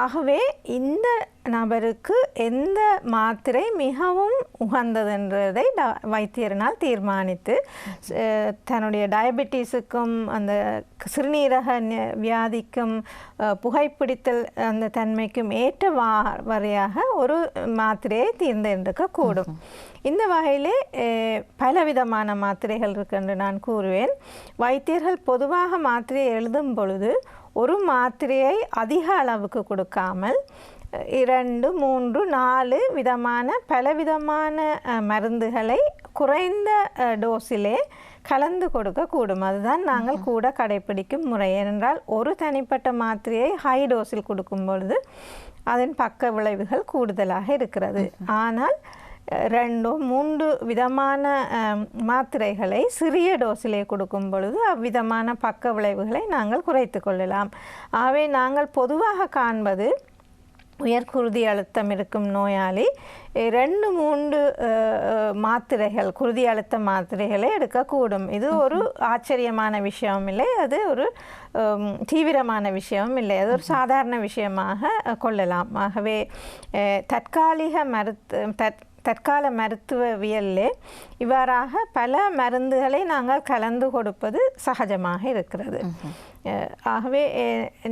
ஆகவே இந்த நபருக்கு எந்த மாத்திரை மிகவும் உகந்ததென்றதை வைத்தியரினால் தீர்மானித்து தன்னுடைய டயபெட்டிஸுக்கும் அந்த சிறுநீரக வியாதிக்கும் புகைப்பிடித்தல் அந்த தன்மைக்கும் ஏற்ற வரையாக ஒரு மாத்திரையை தேர்ந்தெடுக்கக்கூடும். இந்த வகையிலே பலவிதமான மாத்திரைகள் இருக்கின்ற நான் கூறுவேன். வைத்தியர்கள் பொதுவாக மாத்திரையை எழுதும் பொழுது ஒரு மாத்திரையை அதிக அளவுக்கு கொடுக்காமல் 2, 3, 4 விதமான பலவிதமான மருந்துகளை குறைந்த டோஸிலே கலந்து கொடுக்கக்கூடும். அதுதான் நாங்கள் கூட கடைப்பிடிக்கும் முறை. ஏனென்றால் ஒரு தனிப்பட்ட மாத்திரையை ஹை டோஸில் கொடுக்கும் பொழுது அதன் பக்க விளைவுகள் கூடுதலாக இருக்கிறது. ஆனால் 2, 3 விதமான மாத்திரைகளை சிறிய டோஸிலே கொடுக்கும் பொழுது அவ்விதமான பக்க விளைவுகளை நாங்கள் குறைத்து கொள்ளலாம். ஆகவே நாங்கள் பொதுவாக காண்பது, உயர்குருதி அழுத்தம் இருக்கும் நோயாளி 2, 3 மாத்திரைகள், குருதி அழுத்த மாத்திரைகளை எடுக்கக்கூடும். இது ஒரு ஆச்சரியமான விஷயம் இல்லை, அது ஒரு தீவிரமான விஷயம் இல்லை, அது ஒரு சாதாரண விஷயமாக கொள்ளலாம். ஆகவே தற்கால மருத்துவவியலிலே இவ்வாறாக பல மருந்துகளை நாங்கள் கலந்து கொடுப்பது சகஜமாக இருக்கிறது. ஆகவே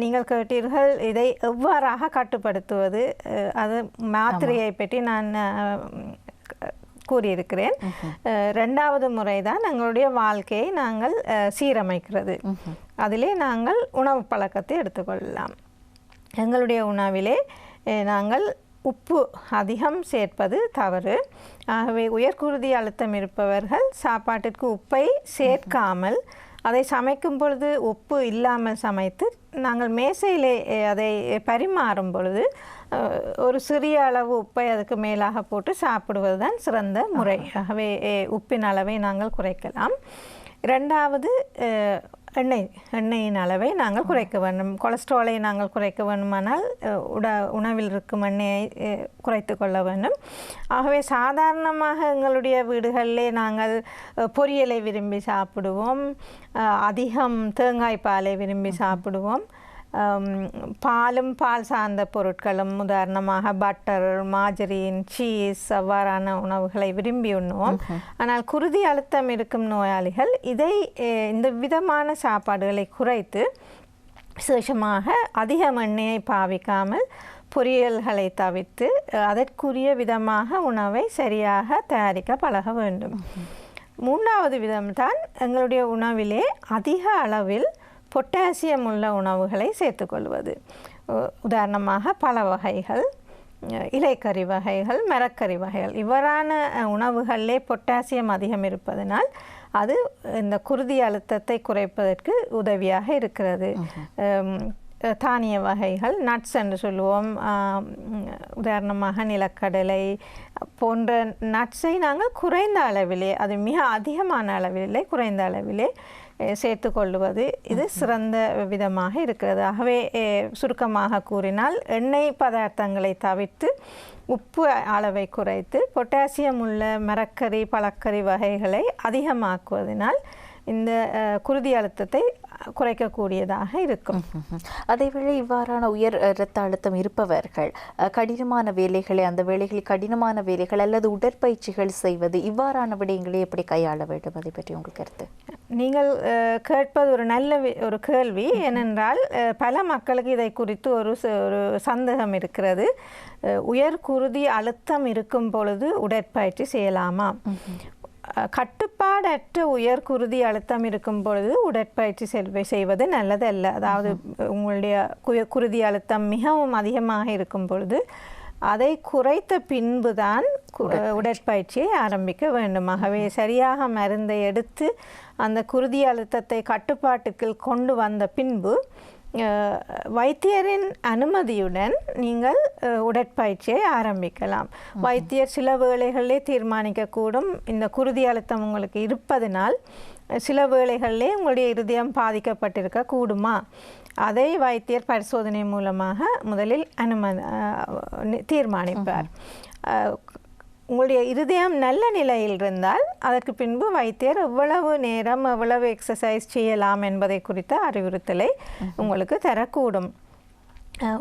நீங்கள் கேட்டீர்கள் இதை எவ்வாறாக கட்டுப்படுத்துவது, அது மாத்திரையை பற்றி நான் கூறியிருக்கிறேன். 2வது முறை தான் எங்களுடைய வாழ்க்கையை நாங்கள் சீரமைக்கிறது. அதிலே நாங்கள் உணவு பழக்கத்தை எடுத்துக்கொள்ளலாம். எங்களுடைய உணவிலே நாங்கள் உப்பு அதிகம் சேர்ப்பது தவறு. ஆகவே உயர்குருதி அழுத்தம் இருப்பவர்கள் சாப்பாட்டிற்கு உப்பை சேர்க்காமல், அதை சமைக்கும் பொழுது உப்பு இல்லாமல் சமைத்து நாங்கள் மேசையிலே அதை பரிமாறும் பொழுது ஒரு சிறிய அளவு உப்பை அதுக்கு மேலாக போட்டு சாப்பிடுவது தான் சிறந்த முறை. ஆகவே உப்பின் அளவை நாங்கள் குறைக்கலாம். 2வது எண்ணெயின் அளவை நாங்கள் குறைக்க வேண்டும். கொலஸ்ட்ராலை நாங்கள் குறைக்க வேண்டுமானால் உணவில் இருக்கும் எண்ணெயை குறைத்து கொள்ள வேண்டும். ஆகவே சாதாரணமாக எங்களுடைய வீடுகளிலே நாங்கள் பொரியலை விரும்பி சாப்பிடுவோம், அதிகம் தேங்காய் பாலை விரும்பி சாப்பிடுவோம். பாலும் பால் சார்ந்த பொருட்களும், உதாரணமாக பட்டர், மார்ஜரின், சீஸ் அவ்வாறான உணவுகளை விரும்பி உண்ணுவோம். ஆனால் குருதி அழுத்தம் இருக்கும் நோயாளிகள் இந்த விதமான சாப்பாடுகளை குறைத்து விசேஷமாக அதிக எண்ணெயை பாவிக்காமல் பொரியல்களை தவிர்த்து அதற்குரிய விதமாக உணவை சரியாக தயாரிக்க பழக வேண்டும். மூன்றாவது விதம்தான் எங்களுடைய உணவிலே அதிக அளவில் பொட்டாசியம் உள்ள உணவுகளை சேர்த்துக்கொள்வது. உதாரணமாக பழ வகைகள், இலைக்கறி வகைகள், மரக்கறி வகைகள், இவ்வாறான உணவுகளிலே பொட்டாசியம் அதிகம் இருப்பதனால் அது இந்த குருதி அழுத்தத்தை குறைப்பதற்கு உதவியாக இருக்கிறது. தானிய வகைகள், நட்ஸ் என்று சொல்லுவோம், உதாரணமாக நிலக்கடலை போன்ற நட்ஸை நாங்கள் குறைந்த அளவிலே, அது மிக அதிகமான அளவிலே குறைந்த அளவிலே சேர்த்துக்கொள்வது இது சிறந்த விதமாக இருக்கிறது. ஆகவே சுருக்கமாக கூறினால் எண்ணெய் பதார்த்தங்களை தவிர்த்து உப்பு அளவை குறைத்து பொட்டாசியம் உள்ள மரக்கறி பழக்கறி வகைகளை அதிகமாக்குவதனால் இந்த குருதி அழுத்தத்தை குறைக்கக்கூடியதாக இருக்கும். அதேவேளை இவ்வாறான உயர் இரத்த அழுத்தம் இருப்பவர்கள் கடினமான வேலைகளை, அந்த வேலைகளில் கடினமான வேலைகள் அல்லது உடற்பயிற்சிகள் செய்வது, இவ்வாறான விடயங்களை எப்படி கையாள வேண்டும், அதை பற்றி உங்கள் கருத்து? நீங்கள் கேட்பது ஒரு நல்ல ஒரு கேள்வி. ஏனென்றால் பல மக்களுக்கு இதை குறித்து ஒரு சந்தேகம் இருக்கிறது. உயர் குருதி அழுத்தம் இருக்கும் பொழுது உடற்பயிற்சி செய்யலாமா? கட்டுப்பாடற்ற உயர் குருதி அழுத்தம் இருக்கும் பொழுது உடற்பயிற்சி செய்வது நல்லதல்ல. அதாவது உங்களுடைய குருதி அழுத்தம் மிகவும் அதிகமாக இருக்கும் பொழுது அதை குறைத்த பின்புதான் உடற்பயிற்சியை ஆரம்பிக்க வேண்டும். ஆகவே சரியாக மருந்தை எடுத்து அந்த குருதி அழுத்தத்தை கட்டுப்பாட்டுக்குள் கொண்டு வந்த பின்பு வைத்தியரின் அனுமதியுடன் நீங்கள் உடற்பயிற்சியை ஆரம்பிக்கலாம். வைத்தியர் சில வேளைகளிலே தீர்மானிக்கக்கூடும், இந்த குருதி அழுத்தம் உங்களுக்கு இருப்பதனால் சில வேளைகளிலே உங்களுடைய இருதயம் பாதிக்கப்பட்டிருக்க கூடுமா, அதை வைத்தியர் பரிசோதனை மூலமாக முதலில் தீர்மானிப்பார். உங்களுடைய இருதயம் நல்ல நிலையில் இருந்தால் அதற்கு பின்பு வைத்தியர் எவ்வளவு நேரம் எவ்வளவு எக்ஸசைஸ் செய்யலாம் என்பதை குறித்த அறிவுறுத்தலை உங்களுக்கு தரக்கூடும்.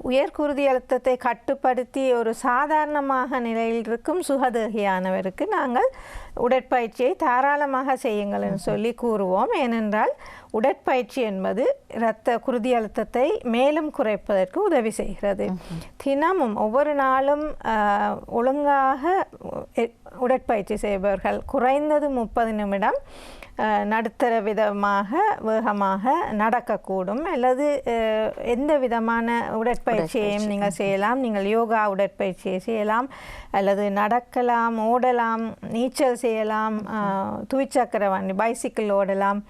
உயர் குருதி அழுத்தத்தை கட்டுப்படுத்தி ஒரு சாதாரணமாக நிலையில் இருக்கும் சுகதேகியானவருக்கு நாங்கள் உடற்பயிற்சியை தாராளமாக செய்யுங்கள் என்று சொல்லி கூறுவோம். ஏனென்றால் உடற்பயிற்சி என்பது குருதி அழுத்தத்தை மேலும் குறைப்பதற்கு உதவி செய்கிறது. தினமும் ஒவ்வொரு நாளும் ஒழுங்காக உடற்பயிற்சி செய்பவர்கள் குறைந்தது 30 நிமிடம் நடுத்தர விதமாக வேகமாக நடக்கக்கூடும். அல்லது எந்த விதமான உடற்பயிற்சியையும் நீங்கள் செய்யலாம். நீங்கள் யோகா உடற்பயிற்சியை செய்யலாம், அல்லது நடக்கலாம், ஓடலாம், நீச்சல் செய்யலாம், துவிச்சக்கர வண்டி பைசிக்கிள் ஓடலாம்.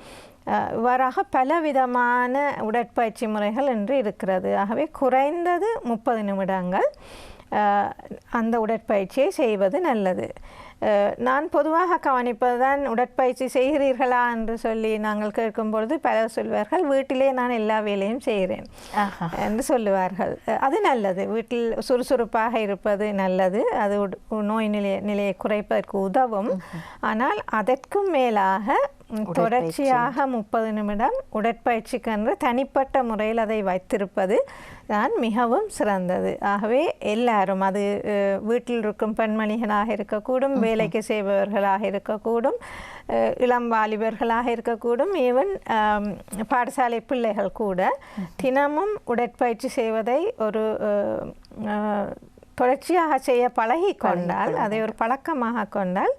இவ்வாறாக பலவிதமான உடற்பயிற்சி முறைகள் என்று இருக்கிறது. ஆகவே குறைந்தது 30 நிமிடங்கள் அந்த உடற்பயிற்சியை செய்வது நல்லது. நான் பொதுவாக கவனிப்பதுதான், உடற்பயிற்சி செய்கிறீர்களா என்று சொல்லி நாங்கள் கேட்கும் பொழுது பலர் சொல்வார்கள், வீட்டிலே நான் எல்லா வேலையும் செய்கிறேன் என்று சொல்லுவார்கள். அது நல்லது, வீட்டில் சுறுசுறுப்பாக இருப்பது நல்லது, அது நோய் நிலையை குறைப்பதற்கு உதவும். ஆனால் அதற்கும் மேலாக தொடர்ச்சியாக 30 நிமிடம் உடற்பயிற்சிக்கென்று தனிப்பட்ட முறையில் அதை வைத்திருப்பது தான் மிகவும் சிறந்தது. ஆகவே எல்லாரும், அது வீட்டில் இருக்கும் பெண்மணிகளாக இருக்கக்கூடும், வேலைக்கு செய்பவர்களாக இருக்கக்கூடும், இளம் வாலிபர்களாக இருக்கக்கூடும், ஈவன் பாடசாலை பிள்ளைகள் கூட தினமும் உடற்பயிற்சி செய்வதை ஒரு தொடர்ச்சியாக செய்ய பழகி கொண்டால், அதை ஒரு பழக்கமாக கொண்டால்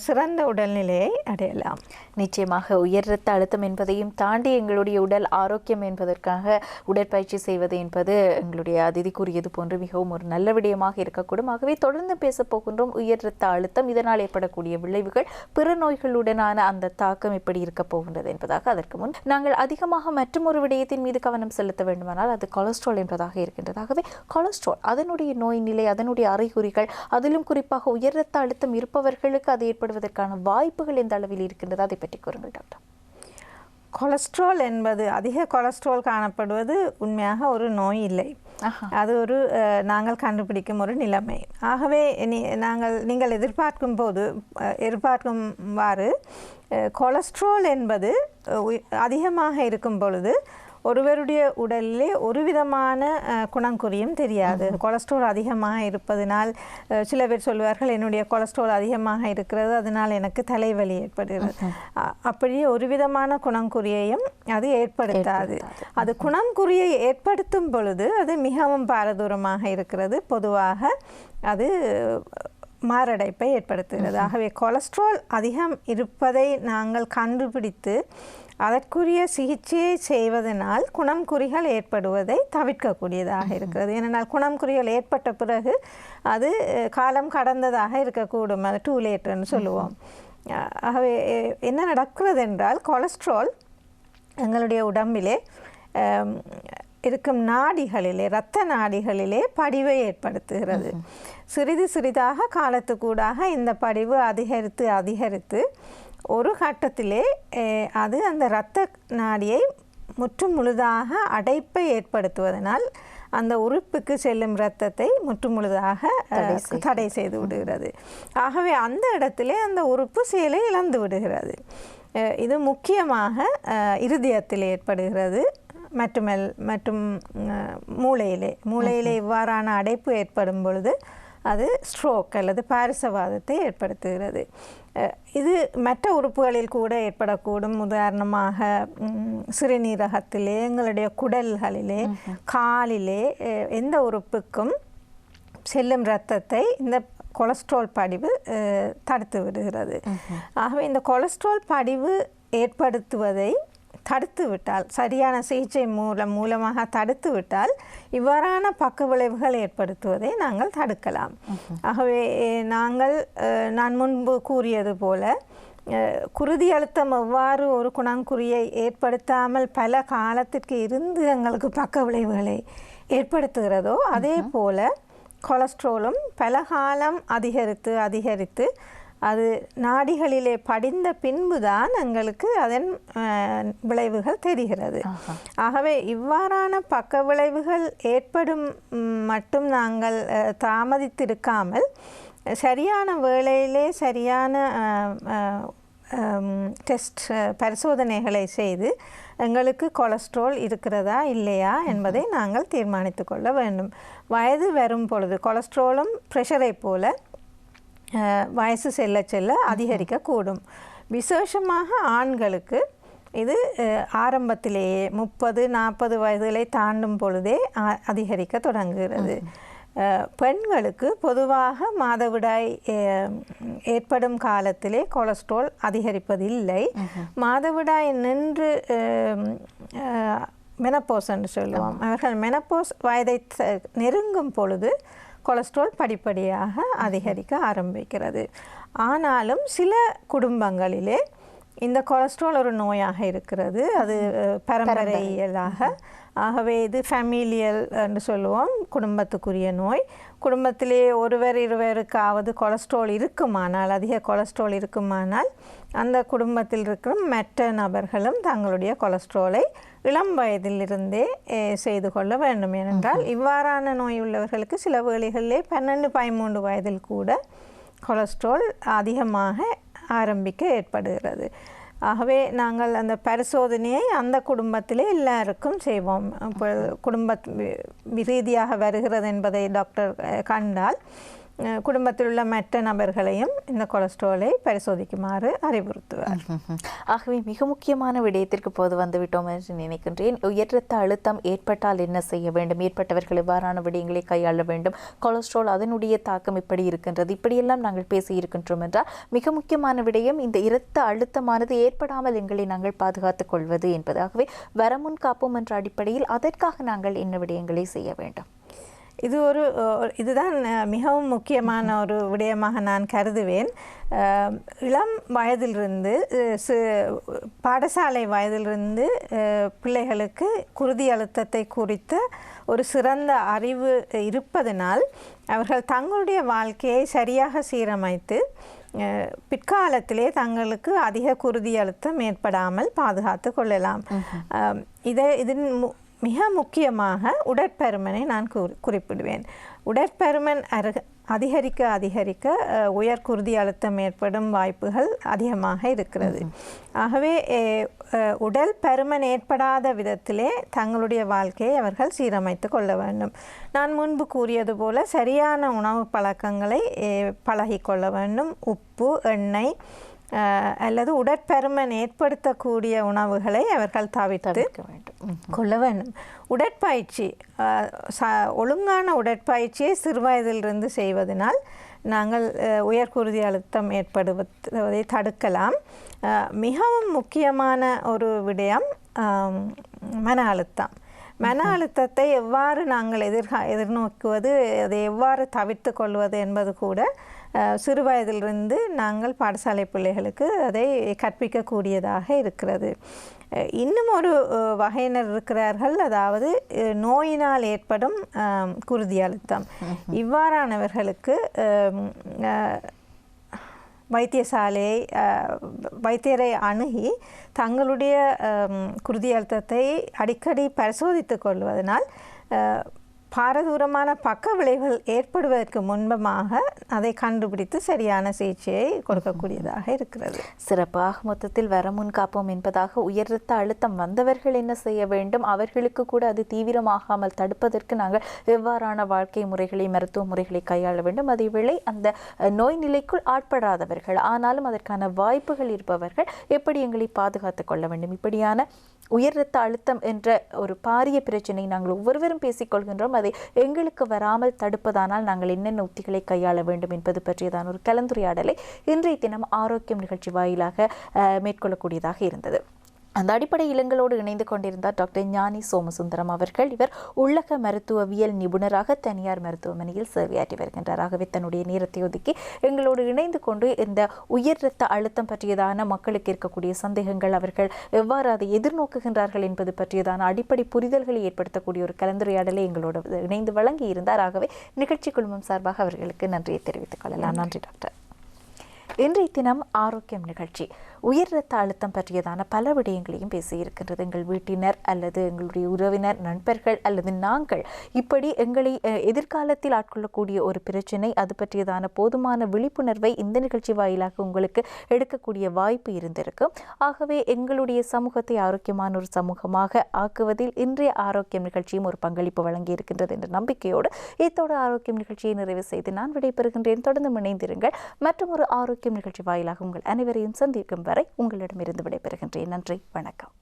சிறந்த உடல்நிலையை அடையலாம். நிச்சயமாக உயர் இரத்த அழுத்தம் என்பதையும் தாண்டி எங்களுடைய உடல் ஆரோக்கியம் என்பதற்காக உடற்பயிற்சி செய்வது என்பது எங்களுடைய அதிதி கூறியது போன்று மிகவும் ஒரு நல்ல விடயமாக இருக்கக்கூடும். ஆகவே தொடர்ந்து பேசப் போகின்றோம் உயர் இரத்த அழுத்தம், இதனால் ஏற்படக்கூடிய விளைவுகள், பிற நோய்களுடனான அந்த தாக்கம் எப்படி இருக்க போகின்றது என்பதாக. அதற்கு முன் நாங்கள் அதிகமாக மற்றொரு விடயத்தின் மீது கவனம் செலுத்த வேண்டுமானால் அது கொலஸ்ட்ரால் என்பதாக இருக்கின்றது. ஆகவே கொலஸ்ட்ரால், அதனுடைய நோய் நிலை, அதனுடைய அறிகுறிகள், அதிலும் குறிப்பாக உயர் இரத்த அழுத்தம் இருப்பவர்களுக்கு அது ஏற்படுவதற்கான வாய்ப்புகள் எந்த அளவில் இருக்கின்றது, அதை பற்றி கூறுங்கள் டாக்டர். கொலஸ்ட்ரால் என்பது, அதிக கொலஸ்ட்ரால் காணப்படுவது உண்மையாக ஒரு நோய் இல்லை, அது ஒரு நாங்கள் கண்டுபிடிக்கும் ஒரு நிலைமை. ஆகவே நீங்கள் எதிர்பார்க்கும்வாறு கொலஸ்ட்ரால் என்பது அதிகமாக இருக்கும் பொழுது ஒருவருடைய உடலிலே ஒரு விதமான குணங்குறியும் தெரியாது. கொலஸ்ட்ரால் அதிகமாக இருப்பதனால் சில பேர் சொல்வார்கள் என்னுடைய கொலஸ்ட்ரால் அதிகமாக இருக்கிறது, அதனால் எனக்கு தலைவலி ஏற்படுகிறது. அப்படியே ஒரு விதமான குணங்குறியையும் அது ஏற்படுத்தாது. அது குணங்குறியை ஏற்படுத்தும் பொழுது அது மிகவும் பாரதூரமாக இருக்கிறது. பொதுவாக அது மாரடைப்பை ஏற்படுத்துகிறது. ஆகவே கொலஸ்ட்ரால் அதிகம் இருப்பதை நாங்கள் கண்டுபிடித்து அதற்குரிய சிகிச்சையை செய்வதனால் குணம்குறிகள் ஏற்படுவதை தவிர்க்கக்கூடியதாக இருக்கிறது. ஏனென்றால் குணம்குறிகள் ஏற்பட்ட பிறகு அது காலம் கடந்ததாக இருக்கக்கூடும். அது டூ லேட்னு சொல்லுவோம். ஆகவே என்ன நடக்கிறது என்றால் கொலஸ்ட்ரால் எங்களுடைய உடம்பிலே இருக்கும் நாடிகளிலே, இரத்த நாடிகளிலே படிவை ஏற்படுத்துகிறது. சிறிது சிறிதாக காலத்துக்கூடாக இந்த படிவு அதிகரித்து அதிகரித்து ஒரு கட்டத்திலே அது அந்த இரத்த நாடியை முற்றும் முழுதாக அடைப்பை ஏற்படுத்துவதனால் அந்த உறுப்புக்கு செல்லும் இரத்தத்தை முற்றுமுழுதாக தடை செய்து விடுகிறது. ஆகவே அந்த இடத்திலே அந்த உறுப்பு செயலை இழந்து விடுகிறது. இது முக்கியமாக இருதயத்தில் ஏற்படுகிறது மற்றும் மூளையிலே இவ்வாறான அடைப்பு ஏற்படும் பொழுது அது ஸ்ட்ரோக் அல்லது பாரிசவாதத்தை ஏற்படுத்துகிறது. இது மற்ற உறுப்புகளில் கூட ஏற்படக்கூடும். உதாரணமாக சிறுநீரகத்திலே, எங்களுடைய குடல்களிலே, காலிலே எந்த உறுப்புக்கும் செல்லும் இரத்தத்தை இந்த கொலஸ்ட்ரால் படிவு தடுத்து விடுகிறது. ஆகவே இந்த கொலஸ்ட்ரால் படிவு ஏற்படுத்துவதை தடுத்து விட்டால், சரியான சிகிச்சை மூலமாக தடுத்து விட்டால் இவ்வாறான பக்க விளைவுகள் ஏற்படுத்துவதை நாங்கள் தடுக்கலாம். ஆகவே நான் முன்பு கூறியது போல குருதி அழுத்தம் எவ்வாறு ஒரு குணங்குறியை ஏற்படுத்தாமல் பல காலத்திற்கு இருந்து எங்களுக்கு பக்க விளைவுகளை ஏற்படுத்துகிறதோ அதே போல கொலஸ்ட்ராலும் பல காலம் அதிகரித்து அதிகரித்து அது நாடிகளிலே படிந்த பின்புதான் எங்களுக்கு அதன் விளைவுகள் தெரிகிறது. ஆகவே இவ்வாறான பக்க விளைவுகள் ஏற்படும் மட்டும் நாங்கள் தாமதித்திருக்காமல் சரியான வேளையிலே சரியான டெஸ்ட் பரிசோதனைகளை செய்து எங்களுக்கு கொலஸ்ட்ரால் இருக்கிறதா இல்லையா என்பதை நாங்கள் தீர்மானித்து கொள்ள வேண்டும். வயது வரும் பொழுது கொலஸ்ட்ராலும் ப்ரெஷரை போல வயசு செல்ல செல்ல அதிகரிக்கக்கூடும். விசேஷமாக ஆண்களுக்கு இது ஆரம்பத்திலேயே 30-40 வயதுகளை தாண்டும் பொழுதே அதிகரிக்க தொடங்குகிறது. பெண்களுக்கு பொதுவாக மாதவிடாய் ஏற்படும் காலத்திலே கொலஸ்ட்ரால் அதிகரிப்பதில்லை. மாதவிடாய் நின்று மெனப்போஸ் என்று சொல்லுவோம். அவர்கள் மெனப்போஸ் வயதை நெருங்கும் பொழுது கொலஸ்ட்ரால் படிப்படியாக அதிகரிக்க ஆரம்பிக்கிறது. ஆனாலும் சில குடும்பங்களிலே இந்த கொலஸ்ட்ரால் ஒரு நோயாக இருக்கிறது. அது பரம்பரையியலாக. ஆகவே இது ஃபேமிலியல் என்று சொல்லுவோம், குடும்பத்துக்குரிய நோய். குடும்பத்திலே ஒருவர் இருவருக்காவது கொலஸ்ட்ரால் இருக்குமானால், அதிக கொலஸ்ட்ரால் இருக்குமானால் அந்த குடும்பத்தில் இருக்கிற மற்ற நபர்களும் தங்களுடைய கொலஸ்ட்ராலை இளம் வயதிலிருந்தே செய்து கொள்ள வேண்டும். ஏனென்றால் இவ்வாறான நோய் உள்ளவர்களுக்கு சில வேளைகளிலே 12-13 வயதில் கூட கொலஸ்ட்ரால் அதிகமாக ஆரம்பிக்க ஏற்படுகிறது. ஆகவே நாங்கள் அந்த பரிசோதனையை அந்த குடும்பத்திலே எல்லாருக்கும் செய்வோம். இப்போ குடும்ப ரீதியாக வருகிறது என்பதை டாக்டர் கண்டால் குடும்பத்தில் உள்ள மற்ற நபர்களையும் இந்த கொலஸ்ட்ராலை பரிசோதிக்குமாறு அறிவுறுத்துவார். ஆகவே மிக முக்கியமான விடயத்திற்கு போது வந்துவிட்டோம் என்று நினைக்கின்றேன். உயர் இரத்த அழுத்தம் ஏற்பட்டால் என்ன செய்ய வேண்டும், ஏற்பட்டவர்கள் எவ்வாறான விடயங்களை கையாள வேண்டும், கொலஸ்ட்ரால் அதனுடைய தாக்கம் இப்படி இருக்கின்றது, இப்படியெல்லாம் நாங்கள் பேசி இருக்கின்றோம் என்றால் மிக முக்கியமான விடயம் இந்த இரத்த அழுத்தமானது ஏற்படாமல் எங்களை நாங்கள் பாதுகாத்துக் கொள்வது என்பது. ஆகவே வரமுன் காப்போம் என்ற அடிப்படையில் அதற்காக நாங்கள் என்ன விடயங்களை செய்ய வேண்டும்? இதுதான் மிகவும் முக்கியமான ஒரு விடயமாக நான் கருதுவேன். இளம் வயதிலிருந்து பாடசாலை வயதிலிருந்து பிள்ளைகளுக்கு குருதி அழுத்தத்தை குறித்த ஒரு சிறந்த அறிவு இருப்பதனால் அவர்கள் தங்களுடைய வாழ்க்கையை சரியாக சீரமைத்து பிற்காலத்திலே தங்களுக்கு அதிக குருதி அழுத்தம் ஏற்படாமல் பாதுகாத்து கொள்ளலாம். இதன் மிக முக்கியமாக உடற்பருமனை நான் குறிப்பிடுவேன். உடற்பருமன் அதிகரிக்க உயர் குருதி அழுத்தம் ஏற்படும் வாய்ப்புகள் அதிகமாக இருக்கிறது. ஆகவே உடல் பருமன் ஏற்படாத விதத்திலே தங்களுடைய வாழ்க்கையை அவர்கள் சீரமைத்து கொள்ள வேண்டும். நான் முன்பு கூறியது போல சரியான உணவு பழக்கங்களை பழகிக்கொள்ள வேண்டும். உப்பு, எண்ணெய் அல்லது உடற்பருமன் ஏற்படுத்தக்கூடிய உணவுகளை அவர்கள் தவிர்த்து கொள்ள வேண்டும். உடற்பயிற்சி, ஒழுங்கான உடற்பயிற்சியை சிறுவயதிலிருந்து செய்வதனால் நாங்கள் உயர்குருதி அழுத்தம் ஏற்படுவதை தடுக்கலாம். மிகவும் முக்கியமான ஒரு விடயம் மன அழுத்தம். மன அழுத்தத்தை எவ்வாறு நாங்கள் எதிர்நோக்குவது, அதை எவ்வாறு தவிர்த்து கொள்வது என்பது கூட சிறு வயதிலிருந்து நாங்கள் பாடசாலை பிள்ளைகளுக்கு அதை கற்பிக்கக்கூடியதாக இருக்கிறது. இன்னும் ஒரு வகையினர் இருக்கிறார்கள், அதாவது நோயினால் ஏற்படும் குருதி அழுத்தம். இவ்வாறானவர்களுக்கு வைத்தியரை அணுகி தங்களுடைய குருதி அழுத்தத்தை அடிக்கடி பரிசோதித்துக் கொள்வதனால் பாரதூரமான பக்க விளைவுகள் ஏற்படுவதற்கு முன்பமாக அதை கண்டுபிடித்து சரியான சிகிச்சையை கொடுக்கக்கூடியதாக இருக்கிறது. சிறப்பாக மொத்தத்தில் வர முன் காப்போம் என்பதாக உயர் இரத்த அழுத்தம் வந்தவர்கள் என்ன செய்ய வேண்டும், அவர்களுக்கு கூட அது தீவிரமாகாமல் தடுப்பதற்கு நாங்கள் எவ்வாறான வாழ்க்கை முறைகளை, மருத்துவ முறைகளை கையாள வேண்டும், அதேவேளை அந்த நோய் நிலைக்குள் ஆட்படாதவர்கள் ஆனாலும் அதற்கான வாய்ப்புகள் இருப்பவர்கள் எப்படி எங்களை பாதுகாத்துக் கொள்ள வேண்டும். இப்படியான உயர் இரத்த அழுத்தம் என்ற ஒரு பாரிய பிரச்சனை நாங்கள் ஒவ்வொருவரும் பேசிக்கொள்கின்றோம். அதை எங்களுக்கு வராமல் தடுப்பதானால் நாங்கள் என்னென்ன உத்திகளை கையாள வேண்டும் என்பது பற்றியதான ஒரு கலந்துரையாடலை இன்றைய தினம் ஆரோக்கியம் நிகழ்ச்சி வாயிலாக மேற்கொள்ளக்கூடியதாக இருந்தது. அந்த அடிப்படையில் எங்களோடு இணைந்து கொண்டிருந்தார் டாக்டர் ஞானி சோமசுந்தரம் அவர்கள். இவர் உள்ளக மருத்துவவியல் நிபுணராக தனியார் மருத்துவமனையில் சேவையாற்றி வருகின்றார். ஆகவே தன்னுடைய நேரத்தை ஒதுக்கி எங்களோடு இணைந்து கொண்டு இந்த உயர் இரத்த அழுத்தம் பற்றியதான மக்களுக்கு இருக்கக்கூடிய சந்தேகங்கள், அவர்கள் எவ்வாறு அதை எதிர்நோக்குகின்றார்கள் என்பது பற்றியதான அடிப்படை புரிதல்களை ஏற்படுத்தக்கூடிய ஒரு கலந்துரையாடலை எங்களோடு இணைந்து வழங்கி இருந்தார். ஆகவே நிகழ்ச்சி குழுமம் சார்பாக அவர்களுக்கு நன்றியை தெரிவித்துக் கொள்ளலாம். நன்றி டாக்டர். இன்றைய தினம் ஆரோக்கியம் நிகழ்ச்சி உயர் இரத்த அழுத்தம் பற்றியதான பல விடயங்களையும் பேசியிருக்கின்றது. எங்கள் வீட்டினர் அல்லது எங்களுடைய உறவினர், நண்பர்கள் அல்லது நாங்கள் இப்படி எங்களை எதிர்காலத்தில் ஆட்கொள்ளக்கூடிய ஒரு பிரச்சனை, அது பற்றியதான போதுமான விழிப்புணர்வை இந்த நிகழ்ச்சி வாயிலாக உங்களுக்கு எடுக்கக்கூடிய வாய்ப்பு இருந்திருக்கும். ஆகவே எங்களுடைய சமூகத்தை ஆரோக்கியமான ஒரு சமூகமாக ஆக்குவதில் இன்றைய ஆரோக்கியம் நிகழ்ச்சியும் ஒரு பங்களிப்பு வழங்கி இருக்கின்றது என்ற நம்பிக்கையோடு இத்தோடு ஆரோக்கியம் நிகழ்ச்சியை நிறைவு செய்து நான் விடைபெறுகின்றேன். தொடர்ந்து இணைந்திருங்கள். மற்றும் ஒரு ஆரோக்கியம் நிகழ்ச்சி வாயிலாக உங்கள் அனைவரையும் சந்திக்கும் வரை உங்களிடமிருந்து விடைபெறுகின்றேன். நன்றி, வணக்கம்.